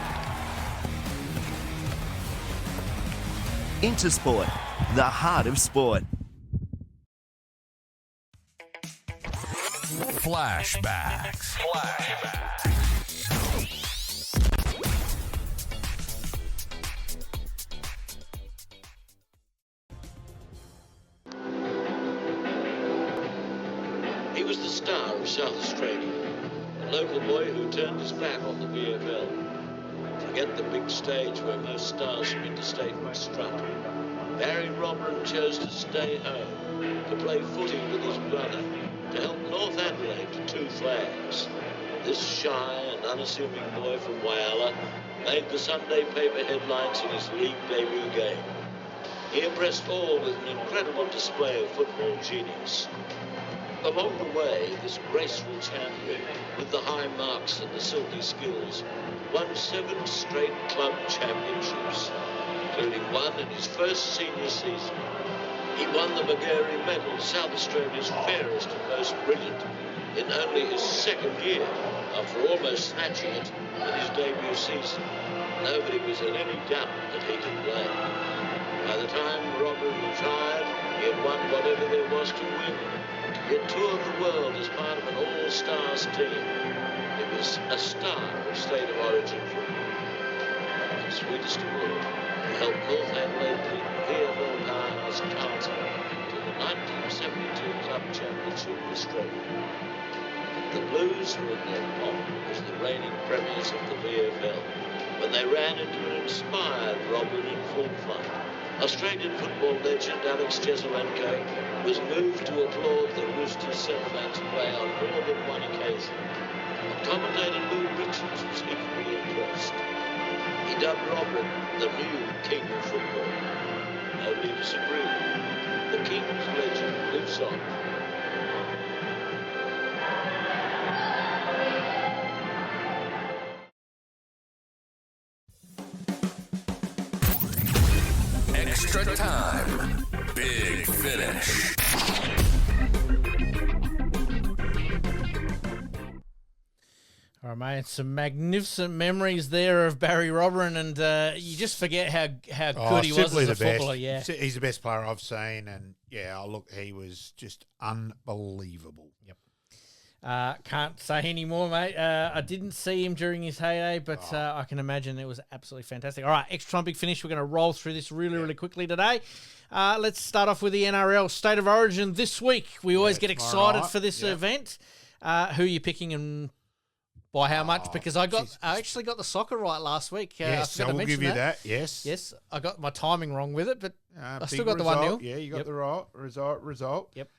[SPEAKER 4] INTERSPORT, the heart of sport.
[SPEAKER 3] Flashbacks.
[SPEAKER 5] He was the star of South Australia, a local boy who turned his back on the WAFL. Forget the big stage where most stars from interstate would strut. Barry Robran chose to stay home, to play footy with his brother, to help North Adelaide to 2 flags. This shy and unassuming boy from Whyalla made the Sunday paper headlines in his league debut game. He impressed all with an incredible display of football genius. Along the way, this graceful champion, with the high marks and the silky skills, won 7 straight club championships, including one in his first senior season. He won the Magarey Medal, South Australia's fairest and most brilliant, in only his 2nd year, after almost snatching it in his debut season. Nobody was in any doubt that he could play. By the time Robert retired, he had won whatever there was to win. He had toured the world as part of an all-stars team. was a star of State of Origin football. And sweetest of all, he helped North Adelaide beat AFL powerhouse Carlton to the 1972 Club Championship of Australia. The Blues were in their pomp as the reigning premiers of the VFL when they ran into an inspired Robin in full flight. Australian football legend Alex Jesaulenko was moved to applaud the Roosters centre-backs play on more than one occasion. And commentator Lou Richards was equally impressed. He dubbed Robin the new king of football. Nobody disagreed. The King's legend lives on.
[SPEAKER 3] Extra time. Big finish.
[SPEAKER 1] All right, mate. Some magnificent memories there of Barry Robin, and you just forget how good he was as a footballer. Yeah,
[SPEAKER 2] he's the best player I've seen, and look, he was just unbelievable.
[SPEAKER 1] Yep. Can't say any more, mate. I didn't see him during his heyday, but I can imagine it was absolutely fantastic. All right, extra time, big finish. We're going to roll through this really quickly today. Let's start off with the NRL State of Origin this week. We always get excited for this event. Who are you picking and by how much? Because I actually got the soccer right last week.
[SPEAKER 2] Yes, I will give you that.
[SPEAKER 1] Yes, I got my timing wrong with it, but I still got
[SPEAKER 2] result.
[SPEAKER 1] the 1-0.
[SPEAKER 2] Yeah, you got the right result.
[SPEAKER 1] Yep.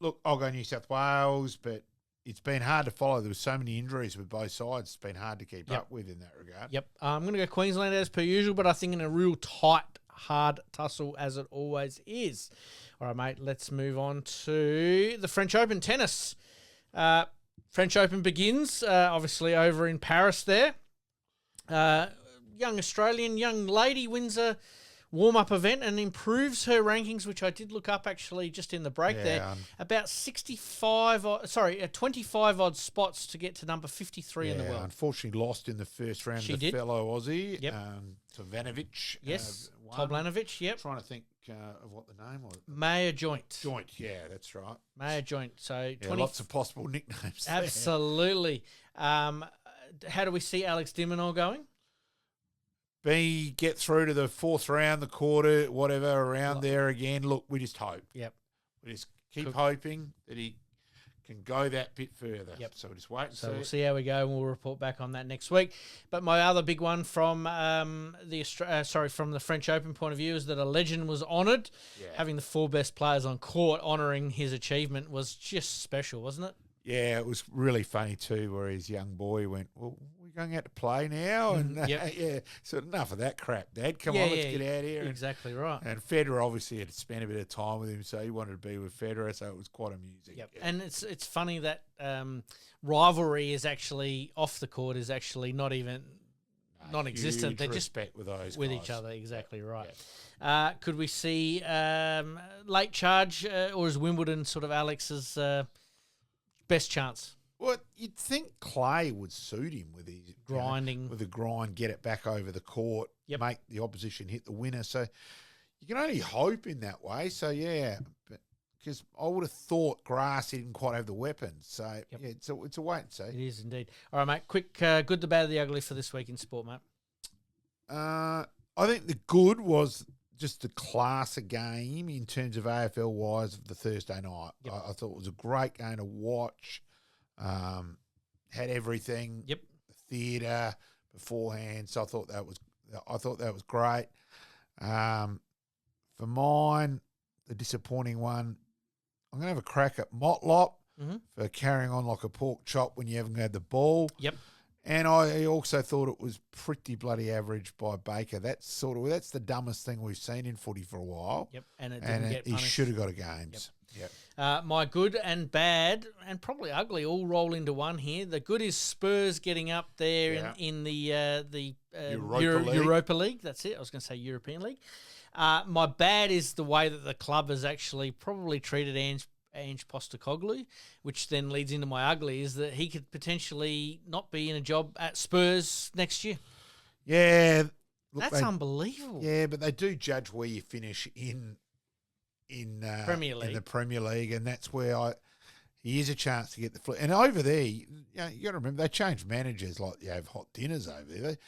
[SPEAKER 2] Look, I'll go New South Wales, but it's been hard to follow. There were so many injuries with both sides. It's been hard to keep up with in that regard.
[SPEAKER 1] Yep. I'm going to go Queensland as per usual, but I think in a real tight, hard tussle as it always is. All right, mate, let's move on to the French Open tennis. French Open begins, obviously, over in Paris there. Young Australian, young lady wins a warm-up event and improves her rankings, which I did look up actually just in the break there. About 25 odd spots to get to number 53 in the world.
[SPEAKER 2] Unfortunately lost in the first round to the fellow Aussie, to Vanovic.
[SPEAKER 1] Yes, Toblanovic, yep.
[SPEAKER 2] Trying to think of what the name was.
[SPEAKER 1] Mayer Joint.
[SPEAKER 2] Yeah, that's right.
[SPEAKER 1] Mayer Joint. So
[SPEAKER 2] lots of possible nicknames there.
[SPEAKER 1] Absolutely. How do we see Alex de Minaur going?
[SPEAKER 2] Get through to the fourth round, the quarter, whatever, around there again. Look, we just hope.
[SPEAKER 1] Yep.
[SPEAKER 2] We just keep hoping that he can go that bit further.
[SPEAKER 1] Yep.
[SPEAKER 2] So we'll just wait and see.
[SPEAKER 1] So we'll see how we go, and we'll report back on that next week. But my other big one from from the French Open point of view is that a legend was honoured. Yeah. Having the 4 best players on court honouring his achievement was just special, wasn't it?
[SPEAKER 2] Yeah, it was really funny too, where his young boy went, well, we're going out to play now? And so enough of that crap, Dad. Come on, let's get out here.
[SPEAKER 1] Exactly right.
[SPEAKER 2] And Federer obviously had spent a bit of time with him, so he wanted to be with Federer, so it was quite amusing.
[SPEAKER 1] Yep. Yeah. And it's funny that rivalry is actually off the court is actually not even non-existent. They're just with each other. Exactly right. Yeah. Could we see late charge, or is Wimbledon sort of Alex's best chance?
[SPEAKER 2] Well, you'd think clay would suit him with his
[SPEAKER 1] grinding,
[SPEAKER 2] with the grind, get it back over the court, make the opposition hit the winner. So you can only hope in that way. So because I would have thought grass, he didn't quite have the weapons. So it's a wait and see.
[SPEAKER 1] It is indeed. All right, mate. Quick, good, the bad, the ugly for this week in sport, mate.
[SPEAKER 2] I think the good was just the class of game in terms of AFL wise of the Thursday night. Yep. I thought it was a great game to watch. Had everything. Yep. The theatre beforehand. So I thought that was great. For mine, the disappointing one, I'm gonna have a crack at Motlop for carrying on like a pork chop when you haven't had the ball.
[SPEAKER 1] Yep.
[SPEAKER 2] And I also thought it was pretty bloody average by Baker. That's the dumbest thing we've seen in footy for a while.
[SPEAKER 1] Yep, and it didn't get punished.
[SPEAKER 2] He should have got a games.
[SPEAKER 1] Yep. My good and bad and probably ugly all roll into one here. The good is Spurs getting up there in the Europa League. That's it. I was going to say European League. My bad is the way that the club has actually probably treated Ange Postecoglou, which then leads into my ugly, is that he could potentially not be in a job at Spurs next year.
[SPEAKER 2] Yeah.
[SPEAKER 1] That's unbelievable.
[SPEAKER 2] Yeah, but they do judge where you finish in
[SPEAKER 1] Premier League.
[SPEAKER 2] In the Premier League, and that's where Here's a chance to get the and over there, you got to remember they change managers like you have hot dinners over there.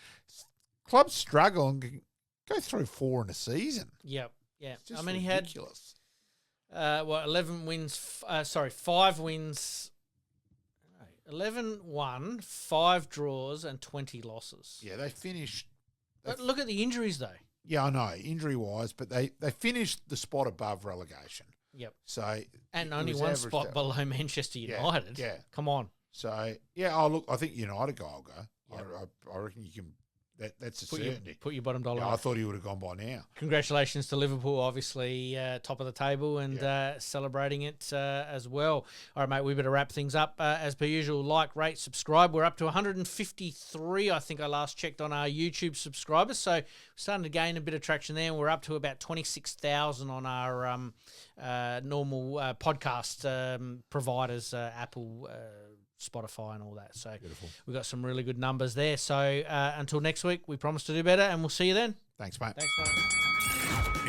[SPEAKER 2] Clubs struggle and go through 4 in a season.
[SPEAKER 1] Yep. Yeah.
[SPEAKER 2] It's just
[SPEAKER 1] He
[SPEAKER 2] ridiculous.
[SPEAKER 1] had 11 wins. 5 wins. 11 won, 5 draws, and 20 losses.
[SPEAKER 2] Yeah, they finished.
[SPEAKER 1] But look at the injuries, though.
[SPEAKER 2] Yeah, I know, injury-wise, but they finished the spot above relegation.
[SPEAKER 1] Yep.
[SPEAKER 2] So
[SPEAKER 1] and only one spot below Manchester United.
[SPEAKER 2] Yeah.
[SPEAKER 1] Come on.
[SPEAKER 2] So, yeah, look, I think United guy will go. Yep. I reckon you can. That's a certainty.
[SPEAKER 1] Put your bottom dollar.
[SPEAKER 2] Yeah, I thought he would have gone by now.
[SPEAKER 1] Congratulations to Liverpool, obviously top of the table and celebrating it as well. All right, mate, we better wrap things up. As per usual, like, rate, subscribe. We're up to 153, I think I last checked, on our YouTube subscribers. So we're starting to gain a bit of traction there. And we're up to about 26,000 on our normal podcast providers, Apple, Spotify and all that. So we've got some really good numbers there. So until next week, we promise to do better, and we'll see you then.
[SPEAKER 2] Thanks, mate.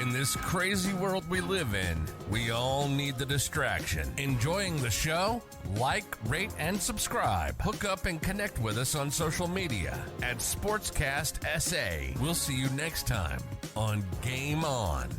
[SPEAKER 3] In this crazy world we live in, we all need the distraction. Enjoying the show? Like, rate, and subscribe. Hook up and connect with us on social media at Sportscast SA. We'll see you next time on Game On.